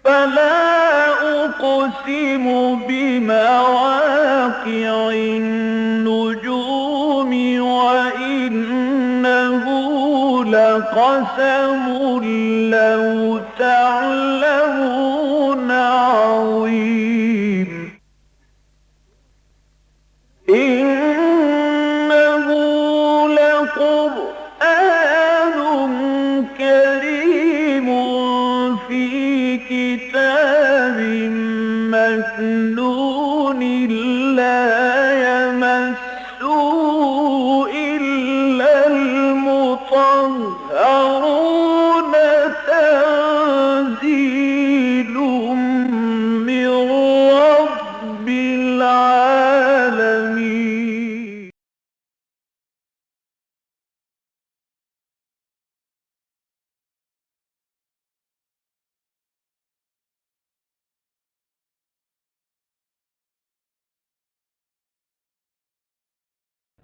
فلا أقسم بمواقع النجوم وإنه لقسم لو تعلمون عظيم إنه لقرآن كريم في كتاب مكنون لا يمسه إلا المطهرون تنزيل من رب العالمين.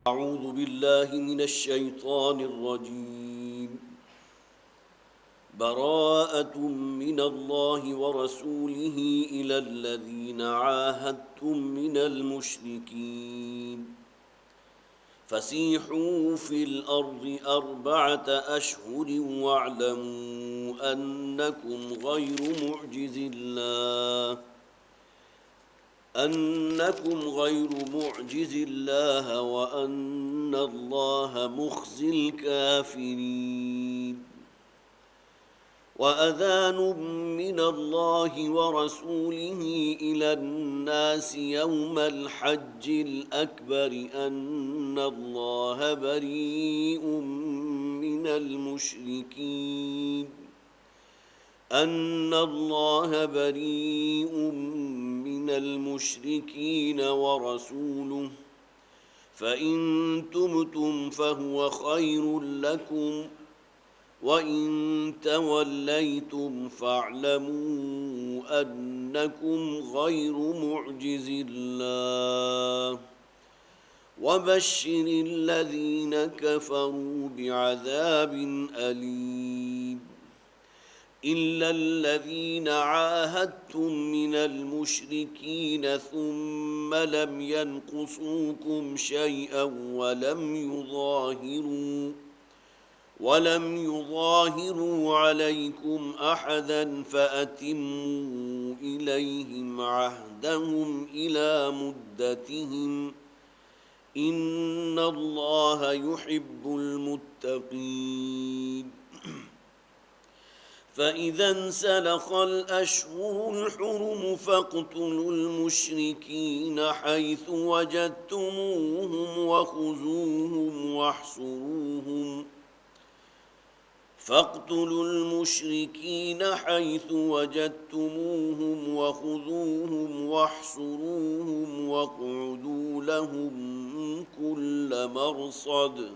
أعوذ بالله من الشيطان الرجيم. براءة من الله ورسوله إلى الذين عاهدتم من المشركين فسيحوا في الأرض 4 أشهر واعلموا أنكم غير معجز الله وأن الله مخزي الكافرين. وأذان من الله ورسوله إلى الناس يوم الحج الأكبر أن الله بريء من المشركين ورسوله فإن تبتم فهو خير لكم وإن توليتم فاعلموا أنكم غير معجز الله وبشر الذين كفروا بعذاب أليم. إلا الذين عاهدتم من المشركين ثم لم ينقصوكم شيئا ولم يظاهروا عليكم أحدا فأتموا إليهم عهدهم إلى مدتهم إن الله يحب المتقين. فإذا انسلخ الأشهر الحرم فاقتلوا المشركين حيث وجدتموهم وخذوهم واحصروهم واقعدوا لهم كل مرصد.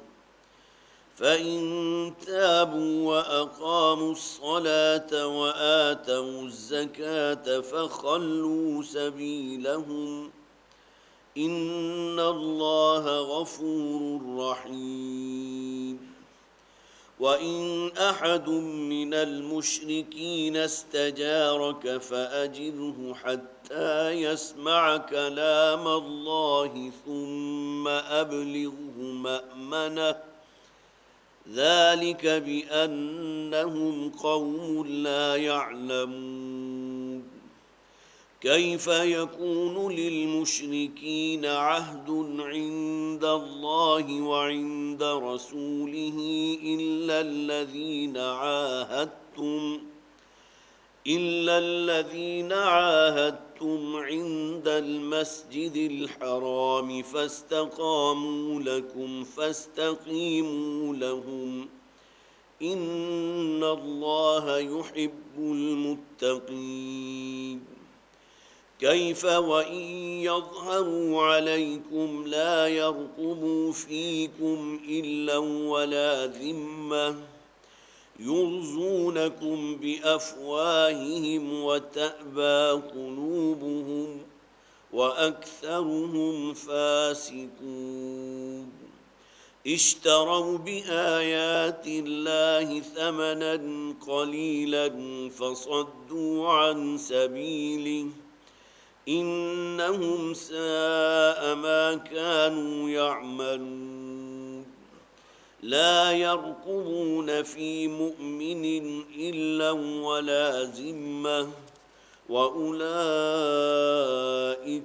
فإن تابوا وأقاموا الصلاة وآتوا الزكاة فخلوا سبيلهم إن الله غفور رحيم. وإن أحد من المشركين استجارك فأجره حتى يسمع كلام الله ثم أبلغه مأمنه ذلك بأنهم قوم لا يعلمون. كيف يكون للمشركين عهد عند الله وعند رسوله إلا الذين عاهدتم عند المسجد الحرام فاستقاموا لكم فاستقيموا لهم إن الله يحب المتقين. كيف وإن يظهروا عليكم لا يرقبوا فيكم إلا ولا ذمة يرضونكم بأفواههم وتأبى قلوبهم وأكثرهم فاسقون. اشتروا بآيات الله ثمنا قليلا فصدوا عن سبيله إنهم ساء ما كانوا يعملون لا يرقبون في مؤمن إلا ولا ذمة وأولئك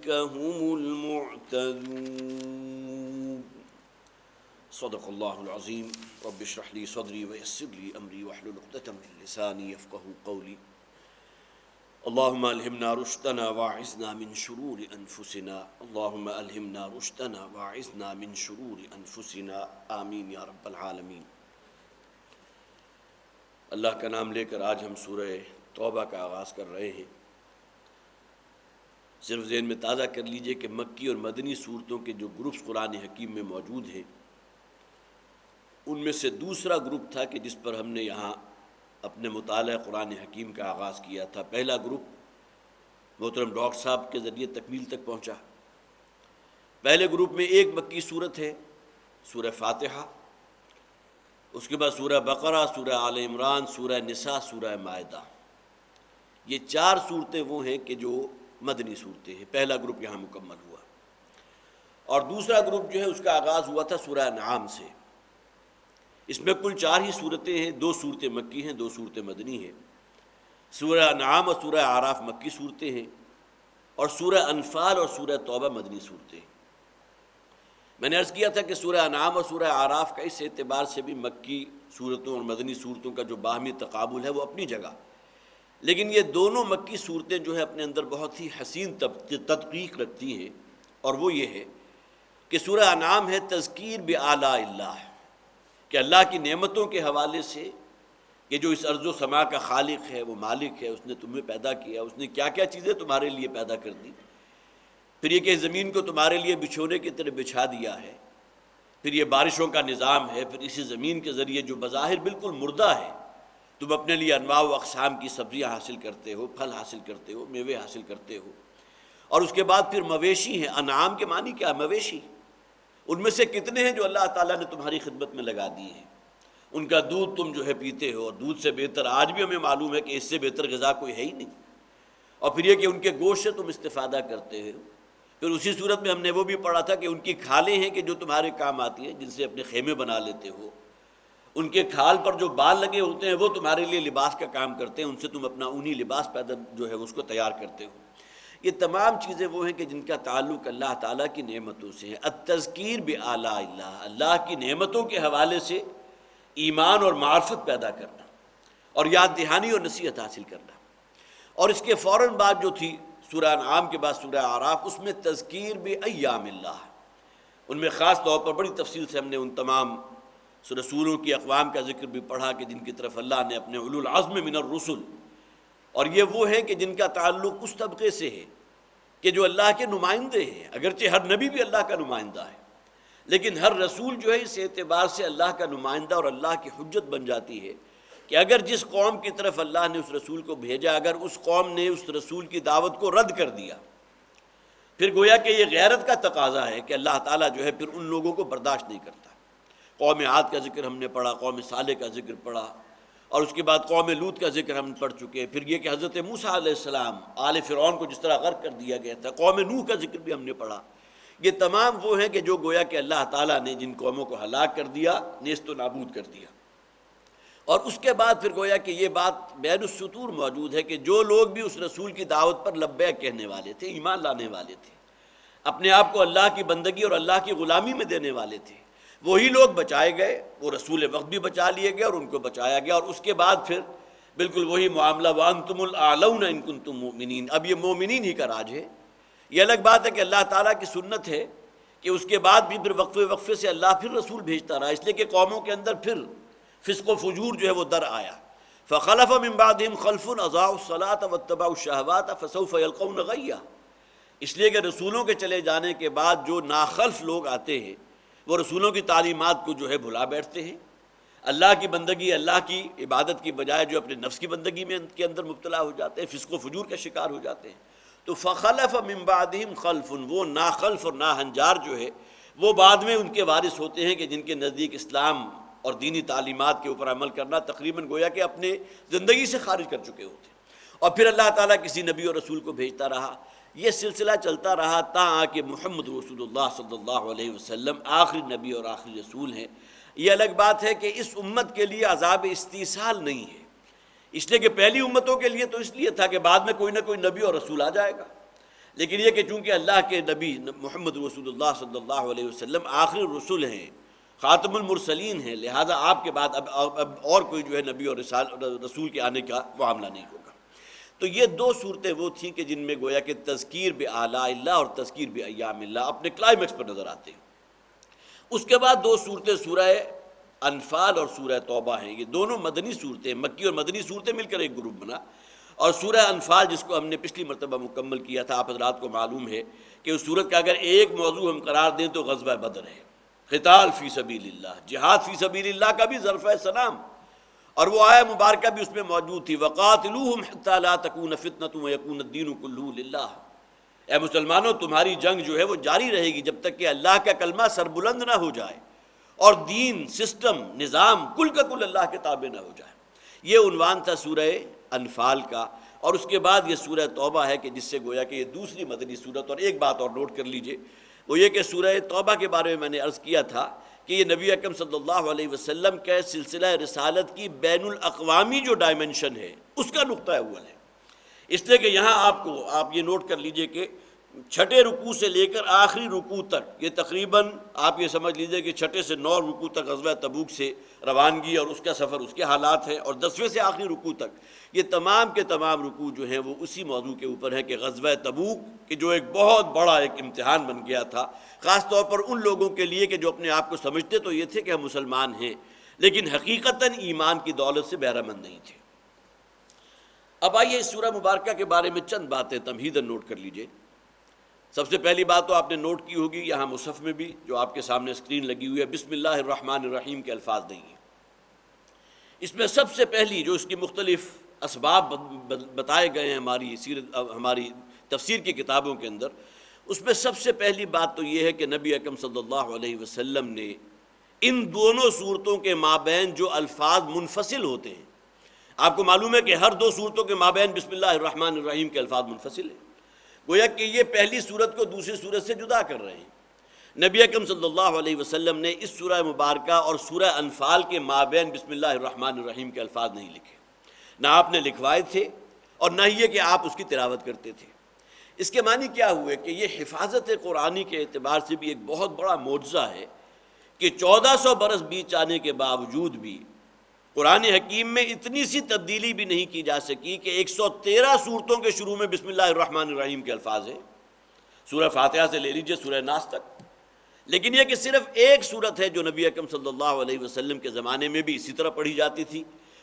هم المعتدون صدق اللہ العظیم رب اشرح لی صدری ویسر لی امری واحلل عقدۃ من لسانی یفقہوا قولی اللہم الہمنا رشدنا واعذنا من شرور انفسنا اللہم الہمنا رشدنا واعذنا من شرور انفسنا آمین یا رب العالمین۔ اللہ کا نام لے کر آج ہم سورہ توبہ کا آغاز کر رہے ہیں۔ صرف ذہن میں تازہ کر لیجئے کہ مکی اور مدنی صورتوں کے جو گروپس قرآن حکیم میں موجود ہیں ان میں سے دوسرا گروپ تھا کہ جس پر ہم نے یہاں اپنے مطالعہ قرآن حکیم کا آغاز کیا تھا۔ پہلا گروپ محترم ڈاکٹر صاحب کے ذریعے تکمیل تک پہنچا۔ پہلے گروپ میں ایک مکی صورت ہے سورہ فاتحہ، اس کے بعد سورہ بقرہ، سورہ آل عمران، سورہ نساء، سورہ مائدہ۔ یہ چار صورتیں وہ ہیں کہ جو مدنی صورتیں ہیں۔ پہلا گروپ یہاں مکمل ہوا، اور دوسرا گروپ جو ہے اس کا آغاز ہوا تھا سورہ انعام سے۔ اس میں کل چار ہی صورتیں ہیں، دو صورتیں مکی ہیں، دو صورتیں مدنی ہیں۔ سورہ انعام اور سورہ اعراف مکی صورتیں ہیں، اور سورہ انفال اور سورہ توبہ مدنی صورتیں ہیں۔ میں نے عرض کیا تھا کہ سورہ انعام اور سورہ اعراف کا اس اعتبار سے بھی مکی صورتوں اور مدنی صورتوں کا جو باہمی تقابل ہے وہ اپنی جگہ، لیکن یہ دونوں مکی صورتیں جو ہے اپنے اندر بہت ہی حسین تدقیق رکھتی ہیں، اور وہ یہ ہے کہ سورہ انعام ہے تذکیر بآلاء اللہ، کہ اللہ کی نعمتوں کے حوالے سے کہ جو اس ارض و سما کا خالق ہے، وہ مالک ہے، اس نے تمہیں پیدا کیا، اس نے کیا کیا چیزیں تمہارے لیے پیدا کر دی، پھر یہ کہ زمین کو تمہارے لیے بچھونے کی طرح بچھا دیا ہے، پھر یہ بارشوں کا نظام ہے، پھر اسی زمین کے ذریعے جو بظاہر بالکل مردہ ہے تم اپنے لیے انواع و اقسام کی سبزیاں حاصل کرتے ہو، پھل حاصل کرتے ہو، میوے حاصل کرتے ہو، اور اس کے بعد پھر مویشی ہیں۔ انعام کے معنی کیا؟ مویشی۔ ان میں سے کتنے ہیں جو اللہ تعالیٰ نے تمہاری خدمت میں لگا دیے ہیں، ان کا دودھ تم جو ہے پیتے ہو، اور دودھ سے بہتر آج بھی ہمیں معلوم ہے کہ اس سے بہتر غذا کوئی ہے ہی نہیں، اور پھر یہ کہ ان کے گوشت سے تم استفادہ کرتے ہو۔ پھر اسی صورت میں ہم نے وہ بھی پڑھا تھا کہ ان کی کھالیں ہیں کہ جو تمہارے کام آتی ہیں، جن سے اپنے خیمے بنا لیتے ہو، ان کے کھال پر جو بال لگے ہوتے ہیں وہ تمہارے لیے لباس کا کام کرتے ہیں، ان سے تم اپنا اونی لباس پیدا جو ہے اس کو تیار کرتے ہو۔ یہ تمام چیزیں وہ ہیں کہ جن کا تعلق اللہ تعالیٰ کی نعمتوں سے ہے۔ التذکیر بآلاء اللہ، اللہ کی نعمتوں کے حوالے سے ایمان اور معرفت پیدا کرنا، اور یاد دہانی اور نصیحت حاصل کرنا۔ اور اس کے فوراً بعد جو تھی سورہ انعام کے بعد سورہ اعراف، اس میں تذکیر بایام اللہ، ان میں خاص طور پر بڑی تفصیل سے ہم نے ان تمام رسولوں کی اقوام کا ذکر بھی پڑھا کہ جن کی طرف اللہ نے اپنے اولو العزم من الرسل، اور یہ وہ ہیں کہ جن کا تعلق اس طبقے سے ہے کہ جو اللہ کے نمائندے ہیں۔ اگرچہ ہر نبی بھی اللہ کا نمائندہ ہے، لیکن ہر رسول جو ہے اس اعتبار سے اللہ کا نمائندہ اور اللہ کی حجت بن جاتی ہے کہ اگر جس قوم کی طرف اللہ نے اس رسول کو بھیجا، اگر اس قوم نے اس رسول کی دعوت کو رد کر دیا، پھر گویا کہ یہ غیرت کا تقاضا ہے کہ اللہ تعالیٰ جو ہے پھر ان لوگوں کو برداشت نہیں کرتا۔ قوم عاد کا ذکر ہم نے پڑھا، قوم صالح کا ذکر پڑھا، اور اس کے بعد قوم لوط کا ذکر ہم پڑھ چکے۔ پھر یہ کہ حضرت موسیٰ علیہ السلام آل فرعون کو جس طرح غرق کر دیا گیا تھا، قوم نوح کا ذکر بھی ہم نے پڑھا۔ یہ تمام وہ ہیں کہ جو گویا کہ اللہ تعالیٰ نے جن قوموں کو ہلاک کر دیا، نیست و نابود کر دیا۔ اور اس کے بعد پھر گویا کہ یہ بات بین السطور موجود ہے کہ جو لوگ بھی اس رسول کی دعوت پر لبیک کہنے والے تھے، ایمان لانے والے تھے، اپنے آپ کو اللہ کی بندگی اور اللہ کی غلامی میں دینے والے تھے، وہی لوگ بچائے گئے، وہ رسول وقت بھی بچا لیے گئے اور ان کو بچایا گیا۔ اور اس کے بعد پھر بالکل وہی معاملہ وَأَنْتُمُ الْأَعْلَوْنَ إِن كُنتُم مُؤْمِنِينَ۔ اب یہ مومنین ہی کا راج ہے۔ یہ الگ بات ہے کہ اللہ تعالیٰ کی سنت ہے کہ اس کے بعد بھی پھر وقفے سے اللہ پھر رسول بھیجتا رہا، اس لیے کہ قوموں کے اندر پھر فسق و فجور جو ہے وہ در آیا۔ فَخَلَفَ مِن بَعْدِهِمْ خَلْفٌ أَضَاعُوا الصَّلَاةَ وَاتَّبَعُوا الشَّهَوَاتَ فَسَوْفَ يَلْقَوْنَ غَيًّا۔ اس لیے کہ رسولوں کے چلے جانے کے بعد جو ناخلف لوگ آتے ہیں وہ رسولوں کی تعلیمات کو جو ہے بھلا بیٹھتے ہیں، اللہ کی بندگی، اللہ کی عبادت کی بجائے جو اپنے نفس کی بندگی میں کے اندر مبتلا ہو جاتے ہیں، فسق و فجور کا شکار ہو جاتے ہیں۔ تو فخلف من بعدہم خلف، وہ ناخلف اور ناہنجار جو ہے وہ بعد میں ان کے وارث ہوتے ہیں کہ جن کے نزدیک اسلام اور دینی تعلیمات کے اوپر عمل کرنا تقریباً گویا کہ اپنے زندگی سے خارج کر چکے ہوتے ہیں، اور پھر اللہ تعالیٰ کسی نبی اور رسول کو بھیجتا رہا۔ یہ سلسلہ چلتا رہا تاں کہ محمد رسول اللہ صلی اللہ علیہ وسلم آخری نبی اور آخری رسول ہیں۔ یہ الگ بات ہے کہ اس امت کے لیے عذاب استیصال نہیں ہے، اس لیے کہ پہلی امتوں کے لیے تو اس لیے تھا کہ بعد میں کوئی نہ کوئی نبی اور رسول آ جائے گا، لیکن یہ کہ چونکہ اللہ کے نبی محمد رسول اللہ صلی اللہ علیہ وسلم آخری رسول ہیں، خاتم المرسلین ہیں، لہٰذا آپ کے بعد اب اور کوئی جو ہے نبی اور رسول کے آنے کا معاملہ نہیں ہوگا۔ تو یہ دو صورتیں وہ تھیں کہ جن میں گویا کہ تذکیر بآلاء اللہ اور تذکیر بایام اللہ اپنے کلائمیکس پر نظر آتے ہیں۔ اس کے بعد دو صورتیں سورہ انفال اور سورہ توبہ ہیں، یہ دونوں مدنی صورتیں، مکی اور مدنی صورتیں مل کر ایک گروپ بنا، اور سورہ انفال جس کو ہم نے پچھلی مرتبہ مکمل کیا تھا، آپ حضرات کو معلوم ہے کہ اس صورت کا اگر ایک موضوع ہم قرار دیں تو غزوہ بدر ہے، قتال فی سبیل اللہ، جہاد فی سبیل اللہ کا بھی ظرف سلام، اور وہ آیہ مبارکہ بھی اس میں موجود تھی، وَقَاتِلُوهُمْ حَتَّى لَا تَكُونَ فِتْنَةٌ وَيَكُونَ الدِّينُ كُلُّهُ لِلَّهِ۔ اے مسلمانوں، تمہاری جنگ جو ہے وہ جاری رہے گی جب تک کہ اللہ کا کلمہ سربلند نہ ہو جائے اور دین، سسٹم، نظام کل کا کل اللہ کے تابع نہ ہو جائے۔ یہ عنوان تھا سورہ انفال کا، اور اس کے بعد یہ سورہ توبہ ہے کہ جس سے گویا کہ یہ دوسری مدنی سورت۔ اور ایک بات اور نوٹ کر لیجئے، وہ یہ کہ سورہ توبہ کے بارے میں نے عرض کیا تھا کہ یہ نبی اکرم صلی اللہ علیہ وسلم کے سلسلہ رسالت کی بین الاقوامی جو ڈائمنشن ہے اس کا نقطہ اول ہے، اس لیے کہ یہاں آپ یہ نوٹ کر لیجئے کہ چھٹے رکوع سے لے کر آخری رکوع تک، یہ تقریباً آپ یہ سمجھ لیجئے کہ چھٹے سے 9 رکوع تک غزوہ تبوک سے روانگی اور اس کا سفر، اس کے حالات ہیں، اور 10ویں سے آخری رکوع تک یہ تمام کے تمام رکوع جو ہیں وہ اسی موضوع کے اوپر ہے کہ غزوہ تبوک کہ جو ایک بہت بڑا ایک امتحان بن گیا تھا، خاص طور پر ان لوگوں کے لیے کہ جو اپنے آپ کو سمجھتے تو یہ تھے کہ ہم مسلمان ہیں لیکن حقیقتاً ایمان کی دولت سے بہرہ مند نہیں تھے۔ اب آئیے اس سورہ مبارکہ کے بارے میں چند باتیں تمہیداً نوٹ کر لیجئے۔ سب سے پہلی بات تو آپ نے نوٹ کی ہوگی، یہاں مصحف میں بھی جو آپ کے سامنے اسکرین لگی ہوئی ہے، بسم اللہ الرحمن الرحیم کے الفاظ نہیں ہیں۔ اس میں سب سے پہلی جو اس کی مختلف اسباب بتائے گئے ہیں ہماری تفسیر کی کتابوں کے اندر، اس میں سب سے پہلی بات تو یہ ہے کہ نبی اکرم صلی اللہ علیہ وسلم نے ان دونوں صورتوں کے مابین جو الفاظ منفصل ہوتے ہیں، آپ کو معلوم ہے کہ ہر دو صورتوں کے مابین بسم اللہ الرحمن الرحیم کے الفاظ منفصل ہیں، گویا کہ یہ پہلی صورت کو دوسری صورت سے جدا کر رہے ہیں۔ نبی اکرم صلی اللہ علیہ وسلم نے اس سورہ مبارکہ اور سورہ انفال کے مابین بسم اللہ الرحمن الرحیم کے الفاظ نہیں لکھے، نہ آپ نے لکھوائے تھے اور نہ ہی یہ کہ آپ اس کی تلاوت کرتے تھے۔ اس کے معنی کیا ہوئے کہ یہ حفاظت قرآنی کے اعتبار سے بھی ایک بہت بڑا معجزہ ہے کہ 1400 برس بیت جانے کے باوجود بھی قرآن حکیم میں اتنی سی تبدیلی بھی نہیں کی جا سکی کہ 113 صورتوں کے شروع میں بسم اللہ الرحمن الرحیم کے الفاظ ہیں، سورہ فاتحہ سے لے لیجئے سورہ ناس تک، لیکن یہ کہ صرف ایک صورت ہے جو نبی اکرم صلی اللہ علیہ وسلم کے زمانے میں بھی اسی طرح پڑھی جاتی تھی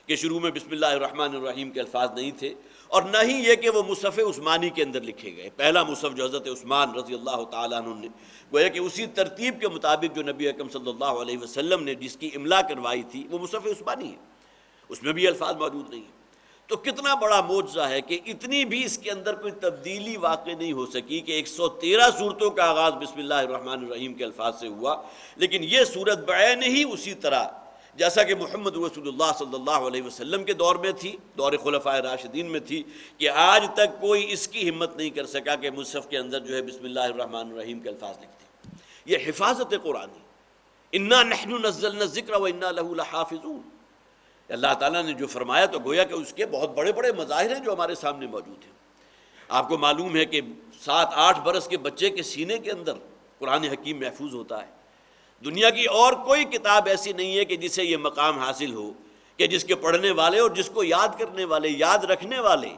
کہ شروع میں بسم اللہ الرحمن الرحیم کے الفاظ نہیں تھے، اور نہ ہی یہ کہ وہ مصحف عثمانی کے اندر لکھے گئے۔ پہلا مصحف جو حضرت عثمان رضی اللہ تعالیٰ عنہ نے گویا کہ اسی ترتیب کے مطابق جو نبی اکرم صلی اللہ علیہ وسلم نے جس کی املا کروائی تھی وہ مصحف عثمانی ہے، اس میں بھی الفاظ موجود نہیں ہیں۔ تو کتنا بڑا معجزہ ہے کہ اتنی بھی اس کے اندر کوئی تبدیلی واقع نہیں ہو سکی کہ 113 صورتوں کا آغاز بسم اللہ الرحمن الرحیم کے الفاظ سے ہوا، لیکن یہ صورت بعین ہی اسی طرح جیسا کہ محمد رسول اللہ صلی اللہ علیہ وسلم کے دور میں تھی، دور خلفائے راشدین میں تھی، کہ آج تک کوئی اس کی ہمت نہیں کر سکا کہ مصحف کے اندر جو ہے بسم اللہ الرحمن الرحیم کے الفاظ لکھتے۔ یہ حفاظت قرآنی، انا نحن نزلنا الذکر وانا لہ لحافظون، اللہ تعالیٰ نے جو فرمایا تو گویا کہ اس کے بہت بڑے بڑے مظاہر ہیں جو ہمارے سامنے موجود ہیں۔ آپ کو معلوم ہے کہ 7-8 برس کے بچے کے سینے کے اندر قرآن حکیم محفوظ ہوتا ہے۔ دنیا کی اور کوئی کتاب ایسی نہیں ہے کہ جسے یہ مقام حاصل ہو کہ جس کے پڑھنے والے اور جس کو یاد کرنے والے، یاد رکھنے والے،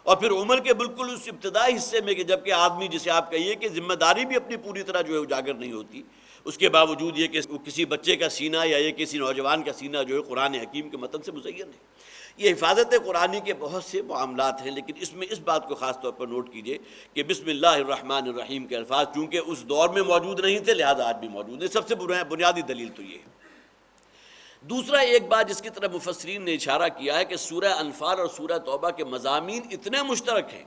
اور پھر عمر کے بالکل اس ابتدائی حصے میں کہ جبکہ آدمی جسے آپ کہیے کہ ذمہ داری بھی اپنی پوری طرح جو ہے اجاگر نہیں ہوتی، اس کے باوجود یہ کہ کسی بچے کا سینہ یا یہ کسی نوجوان کا سینہ جو ہے قرآن حکیم کے متن سے مزین ہے۔ یہ حفاظت قرآنی کے بہت سے معاملات ہیں، لیکن اس میں اس بات کو خاص طور پر نوٹ کیجئے کہ بسم اللہ الرحمن الرحیم کے الفاظ چونکہ اس دور میں موجود نہیں تھے لہذا آج بھی موجود ہیں۔ سب سے بنیادی دلیل تو یہ ہے۔ دوسرا ایک بات جس کی طرف مفسرین نے اشارہ کیا ہے کہ سورہ انفال اور سورہ توبہ کے مضامین اتنے مشترک ہیں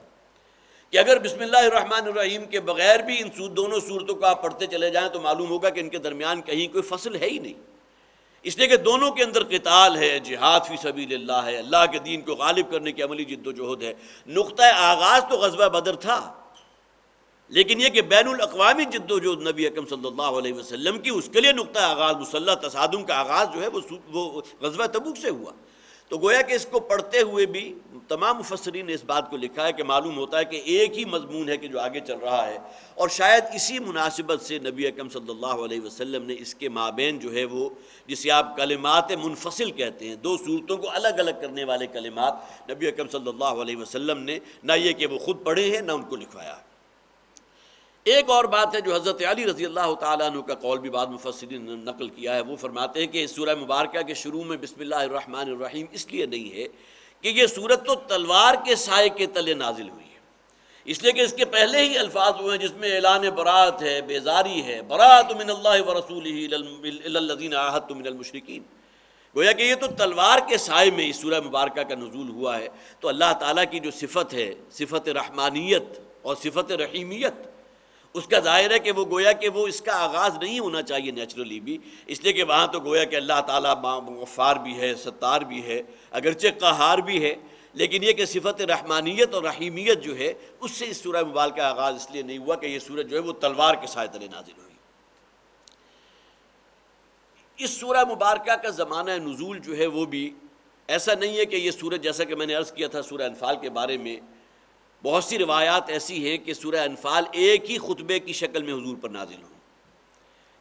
کہ اگر بسم اللہ الرحمن الرحیم کے بغیر بھی ان دونوں صورتوں کو آپ پڑھتے چلے جائیں تو معلوم ہوگا کہ ان کے درمیان کہیں کوئی فصل ہے ہی نہیں، اس لیے کہ دونوں کے اندر قتال ہے، جہاد فی سبیل اللہ ہے، اللہ کے دین کو غالب کرنے کی عملی جد و جہد ہے۔ نقطہ آغاز تو غزوہ بدر تھا، لیکن یہ کہ بین الاقوامی جد و جہد نبی اکرم صلی اللہ علیہ وسلم کی، اس کے لیے نقطہ آغاز مسلح تصادم کا آغاز جو ہے وہ غزوہ تبوک سے ہوا۔ تو گویا کہ اس کو پڑھتے ہوئے بھی تمام مفسرین نے اس بات کو لکھا ہے کہ معلوم ہوتا ہے کہ ایک ہی مضمون ہے کہ جو آگے چل رہا ہے، اور شاید اسی مناسبت سے نبی اکرم صلی اللہ علیہ وسلم نے اس کے مابین جو ہے وہ جسے آپ کلمات منفصل کہتے ہیں، دو صورتوں کو الگ الگ کرنے والے کلمات نبی اکرم صلی اللہ علیہ وسلم نے نہ یہ کہ وہ خود پڑھے ہیں نہ ان کو لکھوایا۔ ایک اور بات ہے جو حضرت علی رضی اللہ تعالیٰ عنہ کا قول بھی بعض مفسرین نے نقل کیا ہے، وہ فرماتے ہیں کہ اس سورہ مبارکہ کے شروع میں بسم اللہ الرحمن الرحیم اس لیے نہیں ہے کہ یہ سورت تو تلوار کے سائے کے تلے نازل ہوئی ہے، اس لیے کہ اس کے پہلے ہی الفاظ ہوئے ہیں جس میں اعلان برات ہے، بیزاری ہے، برات من اللہ ورسولہ الی الذین عاہدتم من المشرکین۔ گویا کہ یہ تو تلوار کے سائے میں اس سورہ مبارکہ کا نزول ہوا ہے، تو اللہ تعالیٰ کی جو صفت ہے، صفت رحمانیت اور صفت رحیمیت، اس کا ظاہر ہے کہ وہ گویا کہ وہ اس کا آغاز نہیں ہونا چاہیے نیچرلی بھی، اس لیے کہ وہاں تو گویا کہ اللہ تعالیٰ غفار بھی ہے، ستار بھی ہے، اگرچہ قہار بھی ہے، لیکن یہ کہ صفت رحمانیت اور رحیمیت جو ہے اس سے اس سورہ مبارکہ کا آغاز اس لیے نہیں ہوا کہ یہ سورہ جو ہے وہ تلوار کے سائے تلے نازل ہوئی۔ اس سورہ مبارکہ کا زمانہ نزول جو ہے وہ بھی ایسا نہیں ہے کہ یہ سورہ، جیسا کہ میں نے عرض کیا تھا سورہ انفال کے بارے میں، بہت سی روایات ایسی ہیں کہ سورہ انفال ایک ہی خطبے کی شکل میں حضور پر نازل ہوں۔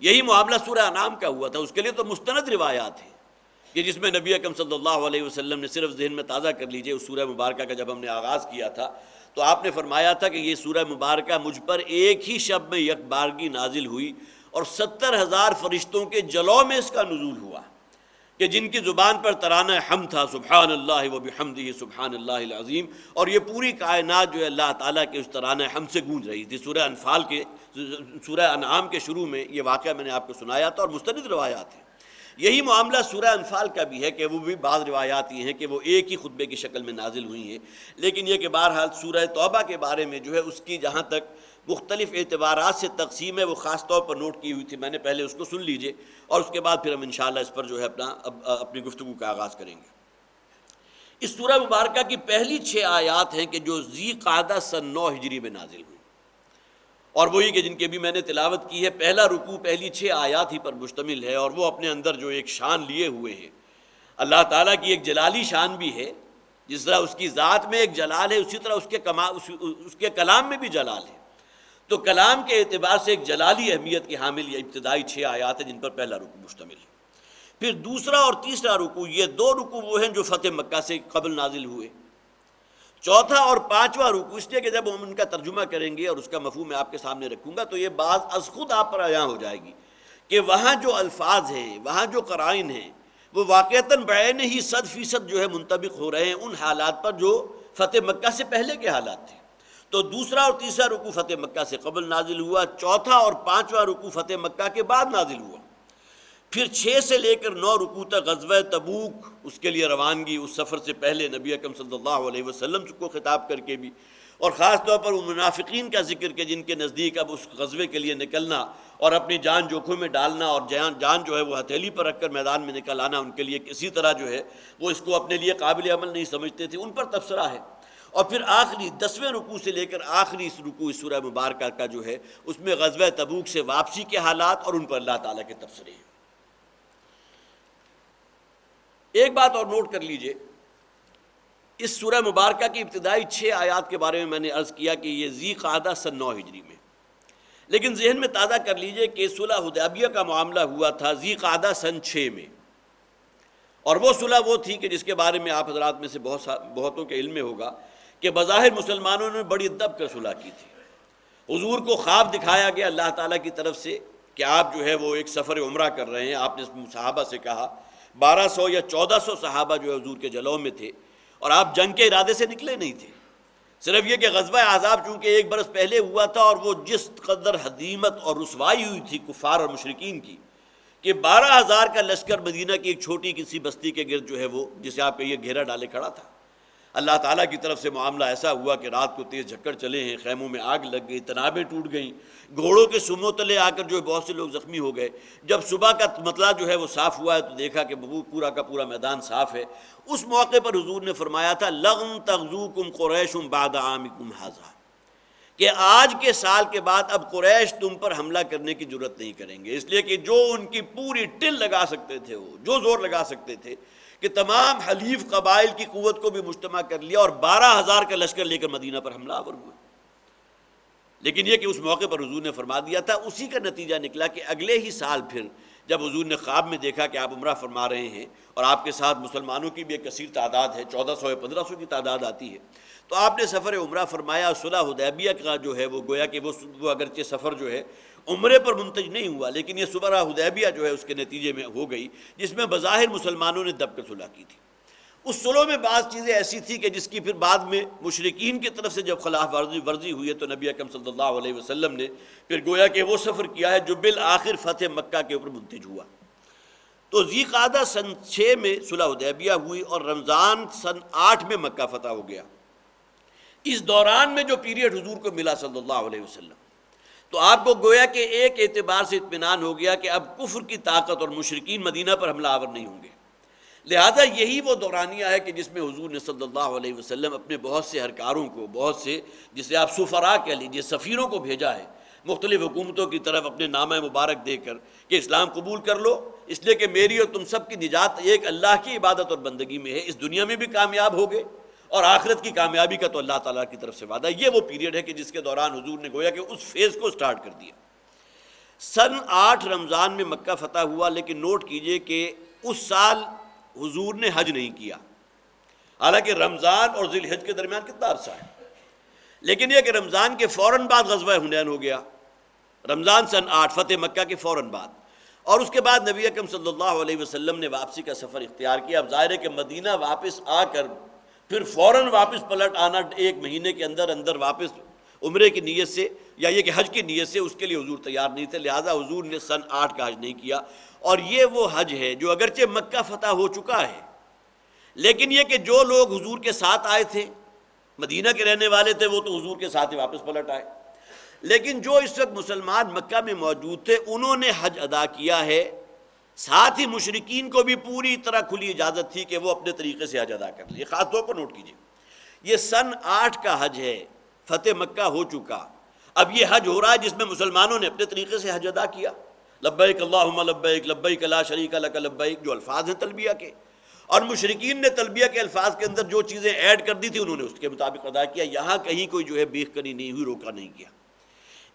یہی معاملہ سورہ انعام کا ہوا تھا، اس کے لیے تو مستند روایات ہیں کہ جس میں نبی اکرم صلی اللہ علیہ وسلم نے صرف ذہن میں تازہ کر لیجئے اس سورہ مبارکہ کا جب ہم نے آغاز کیا تھا تو آپ نے فرمایا تھا کہ یہ سورہ مبارکہ مجھ پر ایک ہی شب میں یک بارگی نازل ہوئی اور 70,000 فرشتوں کے جلوہ میں اس کا نزول ہوا کہ جن کی زبان پر ترانہ حمد تھا، سبحان اللہ و بحمدہ سبحان اللہ العظیم، اور یہ پوری کائنات جو ہے اللہ تعالیٰ کے اس ترانہ حمد سے گونج رہی تھی۔ سورہ انعام کے شروع میں یہ واقعہ میں نے آپ کو سنایا تھا اور مستند روایات ہیں۔ یہی معاملہ سورہ انفال کا بھی ہے کہ وہ بھی بعض روایات یہ ہیں کہ وہ ایک ہی خطبے کی شکل میں نازل ہوئی ہیں، لیکن یہ کہ بہرحال سورہ توبہ کے بارے میں جو ہے اس کی جہاں تک مختلف اعتبارات سے تقسیم ہے وہ خاص طور پر نوٹ کی ہوئی تھی، میں نے پہلے اس کو سن لیجئے اور اس کے بعد پھر ہم انشاءاللہ اس پر جو ہے اپنی گفتگو کا آغاز کریں گے۔ اس سورہ مبارکہ کی پہلی 6 آیات ہیں کہ جو ذی قعدہ سن 9 ہجری میں نازل ہوئی، اور وہی کہ جن کے بھی میں نے تلاوت کی ہے۔ پہلا رکوع پہلی 6 آیات ہی پر مشتمل ہے، اور وہ اپنے اندر جو ایک شان لیے ہوئے ہیں، اللہ تعالیٰ کی ایک جلالی شان بھی ہے، جس طرح اس کی ذات میں ایک جلال ہے اسی طرح اس کے کلام میں بھی جلال ہے۔ تو کلام کے اعتبار سے ایک جلالی اہمیت کی حامل یہ ابتدائی 6 آیات ہیں جن پر پہلا رکوع مشتمل ہے۔ پھر دوسرا اور تیسرا رکوع، یہ 2 رکوع وہ ہیں جو فتح مکہ سے قبل نازل ہوئے۔ چوتھا اور 5واں رکوع، اس لیے کہ جب ہم ان کا ترجمہ کریں گے اور اس کا مفہوم میں آپ کے سامنے رکھوں گا تو یہ بات از خود آپ پر عیاں ہو جائے گی کہ وہاں جو الفاظ ہیں، وہاں جو قرائن ہیں، وہ واقعتاً بعین ہی 100% جو ہے منطبق ہو رہے ہیں ان حالات پر جو فتح مکہ سے پہلے کے حالات تھے۔ تو دوسرا اور تیسرا رکوع فتح مکہ سے قبل نازل ہوا، چوتھا اور 5واں رکوع فتح مکہ کے بعد نازل ہوا۔ پھر 6 سے لے کر 9 رکوع تک غزوہ تبوک، اس کے لیے روانگی، اس سفر سے پہلے نبی اکرم صلی اللہ علیہ وسلم کو خطاب کر کے بھی، اور خاص طور پر وہ منافقین کا ذکر کہ جن کے نزدیک اب اس غزوے کے لیے نکلنا اور اپنی جان جوکھم میں ڈالنا اور جان جو ہے وہ ہتھیلی پر رکھ کر میدان میں نکل آنا ان کے لیے کسی طرح جو ہے وہ اس کو اپنے لیے قابل عمل نہیں سمجھتے تھے، ان پر تبصرہ ہے۔ اور پھر آخری 10ویں رکوع سے لے کر آخری اس رکوع اس سورہ مبارکہ کا جو ہے اس میں غزوہ تبوک سے واپسی کے حالات اور ان پر اللہ تعالیٰ کے تبصرے ہیں۔ ایک بات اور نوٹ کر لیجئے، اس سورہ مبارکہ کی ابتدائی 6 آیات کے بارے میں میں نے عرض کیا کہ یہ ذی قعدہ سن 9 ہجری میں، لیکن ذہن میں تازہ کر لیجئے کہ صلح حدیبیہ کا معاملہ ہوا تھا ذی قعدہ سن 6 میں، اور وہ صلح وہ تھی کہ جس کے بارے میں آپ حضرات میں سے بہتوں کے علم میں ہوگا کہ بظاہر مسلمانوں نے بڑی دب کر صلح کی تھی۔ حضور کو خواب دکھایا گیا اللہ تعالیٰ کی طرف سے کہ آپ جو ہے وہ ایک سفر عمرہ کر رہے ہیں، آپ نے صحابہ سے کہا، 1200 یا 1400 صحابہ جو ہے حضور کے جلوہ میں تھے، اور آپ جنگ کے ارادے سے نکلے نہیں تھے، صرف یہ کہ غزوہ احزاب چونکہ 1 برس پہلے ہوا تھا اور وہ جس قدر ہدیمت اور رسوائی ہوئی تھی کفار اور مشرکین کی کہ 12,000 کا لشکر مدینہ کی ایک چھوٹی کسی بستی کے گرد جو ہے وہ جسے آپ کہیے گھیرا ڈالے کھڑا تھا۔ اللہ تعالیٰ کی طرف سے معاملہ ایسا ہوا کہ رات کو تیز جھکڑ چلے ہیں، خیموں میں آگ لگ گئی، تنابیں ٹوٹ گئیں، گھوڑوں کے سموں تلے آ کر جو ہے بہت سے لوگ زخمی ہو گئے۔ جب صبح کا مطلع جو ہے وہ صاف ہوا ہے تو دیکھا کہ وہ پورا کا پورا میدان صاف ہے۔ اس موقع پر حضور نے فرمایا تھا لَن تغزوکم قریش بعد عامکم ھذا، کہ آج کے سال کے بعد اب قریش تم پر حملہ کرنے کی جرت نہیں کریں گے، اس لیے کہ جو ان کی پوری ٹل لگا سکتے تھے، وہ جو زور لگا سکتے تھے کہ تمام حلیف قبائل کی قوت کو بھی مجتمع کر لیا اور 12,000 کا لشکر لے کر مدینہ پر حملہ آور ہوئے۔ لیکن یہ کہ اس موقع پر حضور نے فرما دیا تھا، اسی کا نتیجہ نکلا کہ اگلے ہی سال پھر جب حضور نے خواب میں دیکھا کہ آپ عمرہ فرما رہے ہیں اور آپ کے ساتھ مسلمانوں کی بھی ایک کثیر تعداد ہے، 1400 یا 1500 کی تعداد آتی ہے، تو آپ نے سفر عمرہ فرمایا اور صلح حدیبیہ کا جو ہے وہ گویا کہ وہ اگرچہ سفر جو ہے عمرے پر منتج نہیں ہوا، لیکن یہ صلح حدیبیہ جو ہے اس کے نتیجے میں ہو گئی، جس میں بظاہر مسلمانوں نے دب کر صلح کی تھی۔ اس صلح میں بعض چیزیں ایسی تھی کہ جس کی پھر بعد میں مشرکین کی طرف سے جب خلاف ورزی ہوئی ہے تو نبی اکرم صلی اللہ علیہ وسلم نے پھر گویا کہ وہ سفر کیا ہے جو بالآخر فتح مکہ کے اوپر منتج ہوا۔ تو ذی قعدہ سن 6 میں صلح حدیبیہ ہوئی اور رمضان سن 8 میں مکہ فتح ہو گیا۔ اس دوران میں جو پیریڈ حضور کو ملا صلی اللہ علیہ وسلم، تو آپ کو گویا کہ ایک اعتبار سے اطمینان ہو گیا کہ اب کفر کی طاقت اور مشرکین مدینہ پر حملہ آور نہیں ہوں گے۔ لہذا یہی وہ دورانیہ ہے کہ جس میں حضور نے صلی اللہ علیہ وسلم اپنے بہت سے اہلکاروں کو، بہت سے جسے آپ سفراء کہہ لیجیے، سفیروں کو بھیجا ہے مختلف حکومتوں کی طرف اپنے نامہ مبارک دے کر کہ اسلام قبول کر لو، اس لیے کہ میری اور تم سب کی نجات ایک اللہ کی عبادت اور بندگی میں ہے، اس دنیا میں بھی کامیاب ہوگے اور آخرت کی کامیابی کا تو اللہ تعالیٰ کی طرف سے وعدہ ہے۔ یہ وہ پیریڈ ہے کہ جس کے دوران حضور نے گویا کہ اس فیز کو سٹارٹ کر دیا۔ سن 8 رمضان میں مکہ فتح ہوا، لیکن نوٹ کیجئے کہ اس سال حضور نے حج نہیں کیا، حالانکہ رمضان اور ذی الحج کے درمیان کتنا عرصہ ہے، لیکن یہ کہ رمضان کے فوراً بعد غزوہ حنین ہو گیا، رمضان سن 8 فتح مکہ کے فوراً بعد، اور اس کے بعد نبی اکرم صلی اللہ علیہ وسلم نے واپسی کا سفر اختیار کیا۔ اب ظاہر ہے کہ مدینہ واپس آ کر پھر فوراً واپس پلٹ آنا 1 مہینے کے اندر اندر واپس عمرے کی نیت سے یا یہ کہ حج کی نیت سے، اس کے لیے حضور تیار نہیں تھے، لہٰذا حضور نے سن 8 کا حج نہیں کیا۔ اور یہ وہ حج ہے جو اگرچہ مکہ فتح ہو چکا ہے، لیکن یہ کہ جو لوگ حضور کے ساتھ آئے تھے، مدینہ کے رہنے والے تھے، وہ تو حضور کے ساتھ ہی واپس پلٹ آئے، لیکن جو اس وقت مسلمان مکہ میں موجود تھے انہوں نے حج ادا کیا ہے، ساتھ ہی مشرکین کو بھی پوری طرح کھلی اجازت تھی کہ وہ اپنے طریقے سے حج ادا کر لیں۔ خاص طور پر نوٹ کیجیے، یہ سن 8 کا حج ہے، فتح مکہ ہو چکا، اب یہ حج ہو رہا ہے جس میں مسلمانوں نے اپنے طریقے سے حج ادا کیا، لبیک اللہم لبیک لبیک لا شریک لک لبیک، جو الفاظ ہیں تلبیہ کے، اور مشرکین نے تلبیہ کے الفاظ کے اندر جو چیزیں ایڈ کر دی تھی انہوں نے اس کے مطابق ادا کیا، یہاں کہیں کوئی جو ہے بیخ کنی نہیں ہوئی، روکا نہیں کیا۔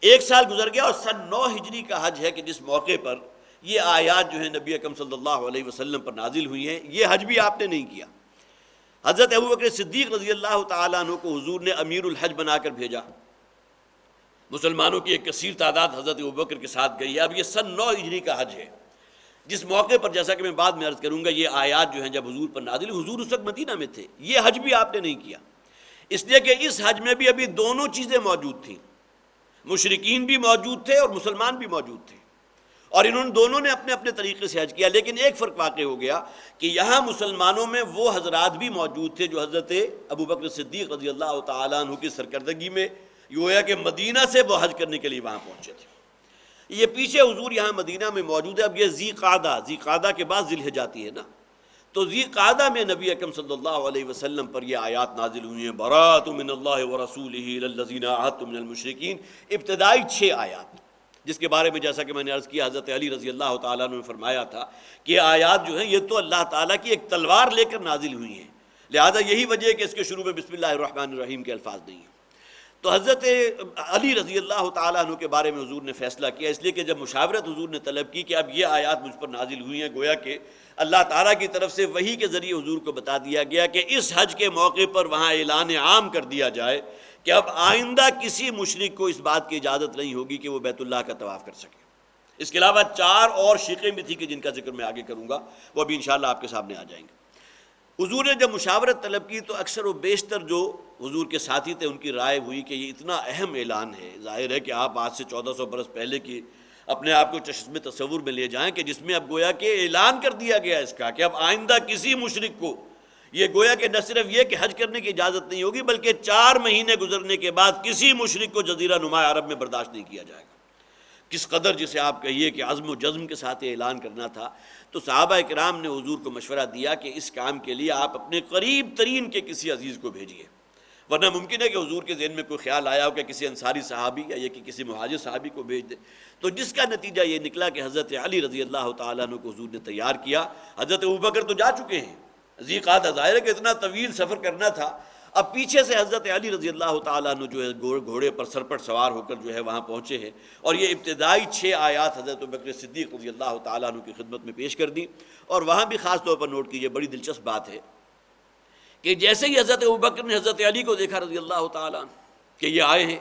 1 سال گزر گیا اور سن 9 ہجری کا حج ہے کہ جس موقع پر یہ آیات جو ہیں نبی اکرم صلی اللہ علیہ وسلم پر نازل ہوئی ہیں، یہ حج بھی آپ نے نہیں کیا۔ حضرت ابوبکر صدیق رضی اللہ تعالیٰ عنہ کو حضور نے امیر الحج بنا کر بھیجا، مسلمانوں کی ایک کثیر تعداد حضرت ابوبکر کے ساتھ گئی ہے۔ اب یہ سن 9 ہجری کا حج ہے، جس موقع پر جیسا کہ میں بعد میں عرض کروں گا یہ آیات جو ہیں جب حضور پر نازل، حضور اس وقت مدینہ میں تھے، یہ حج بھی آپ نے نہیں کیا، اس لیے کہ اس حج میں بھی ابھی دونوں چیزیں موجود تھیں، مشرکین بھی موجود تھے اور مسلمان بھی موجود تھے، اور انہوں نے دونوں نے اپنے اپنے طریقے سے حج کیا۔ لیکن ایک فرق واقع ہو گیا کہ یہاں مسلمانوں میں وہ حضرات بھی موجود تھے جو حضرت ابوبکر صدیق رضی اللہ تعالیٰ عنہ کی سرکردگی میں گویا کہ مدینہ سے وہ حج کرنے کے لیے وہاں پہنچے تھے۔ یہ پیچھے حضور یہاں مدینہ میں موجود ہے۔ اب یہ ذی قعدہ کے بعد ذی الحجہ آتی ہے نا، تو ذی قعدہ میں نبی اکرم صلی اللہ علیہ وسلم پر یہ آیات نازل ہوئی ہیں، براءۃ من اللہ ورسولہ الی الذین عاہدتم من المشرکین، ابتدائی 6 آیات، جس کے بارے میں جیسا کہ میں نے عرض کیا حضرت علی رضی اللہ تعالیٰ عنہ نے فرمایا تھا کہ یہ آیات جو ہیں یہ تو اللہ تعالیٰ کی ایک تلوار لے کر نازل ہوئی ہیں، لہذا یہی وجہ ہے کہ اس کے شروع میں بسم اللہ الرحمن الرحیم کے الفاظ نہیں ہیں۔ تو حضرت علی رضی اللہ تعالیٰ عنہ کے بارے میں حضور نے فیصلہ کیا، اس لیے کہ جب مشاورت حضور نے طلب کی کہ اب یہ آیات مجھ پر نازل ہوئی ہیں، گویا کہ اللہ تعالیٰ کی طرف سے وحی کے ذریعے حضور کو بتا دیا گیا کہ اس حج کے موقع پر وہاں اعلان عام کر دیا جائے کہ اب آئندہ کسی مشرک کو اس بات کی اجازت نہیں ہوگی کہ وہ بیت اللہ کا طواف کر سکے۔ اس کے علاوہ 4 اور شقیں بھی تھیں کہ جن کا ذکر میں آگے کروں گا، وہ بھی انشاءاللہ آپ کے سامنے آ جائیں گے۔ حضور نے جب مشاورت طلب کی تو اکثر و بیشتر جو حضور کے ساتھی تھے ان کی رائے ہوئی کہ یہ اتنا اہم اعلان ہے، ظاہر ہے کہ آپ آج سے 1400 برس پہلے کی اپنے آپ کو چشم تصور میں لے جائیں کہ جس میں اب گویا کہ اعلان کر دیا گیا اس کا کہ اب آئندہ کسی مشرک کو یہ گویا کہ نہ صرف یہ کہ حج کرنے کی اجازت نہیں ہوگی، بلکہ 4 مہینے گزرنے کے بعد کسی مشرک کو جزیرہ نما عرب میں برداشت نہیں کیا جائے گا۔ کس قدر جسے آپ کہیے کہ عزم و جزم کے ساتھ یہ اعلان کرنا تھا۔ تو صحابہ کرام نے حضور کو مشورہ دیا کہ اس کام کے لیے آپ اپنے قریب ترین کے کسی عزیز کو بھیجیے، ورنہ ممکن ہے کہ حضور کے ذہن میں کوئی خیال آیا ہو کہ کسی انصاری صحابی یا یہ کہ کسی مہاجر صحابی کو بھیج دے۔ تو جس کا نتیجہ یہ نکلا کہ حضرت علی رضی اللہ تعالیٰ عنہ کو حضور نے تیار کیا۔ حضرت ابوبکر تو جا چکے ہیں، ذی قعدہ، ظاہر ہے کہ اتنا طویل سفر کرنا تھا، اب پیچھے سے حضرت علی رضی اللہ تعالیٰ عنہ جو ہے گھوڑے پر سر پر سوار ہو کر جو ہے وہاں پہنچے ہیں، اور یہ ابتدائی 6 آیات حضرت ابوبکر صدیق رضی اللہ تعالیٰ عنہ کی خدمت میں پیش کر دی۔ اور وہاں بھی خاص طور پر نوٹ کیجئے، بڑی دلچسپ بات ہے کہ جیسے ہی حضرت ابوبکر نے حضرت علی کو دیکھا رضی اللہ تعالیٰ عنہ کہ یہ آئے ہیں،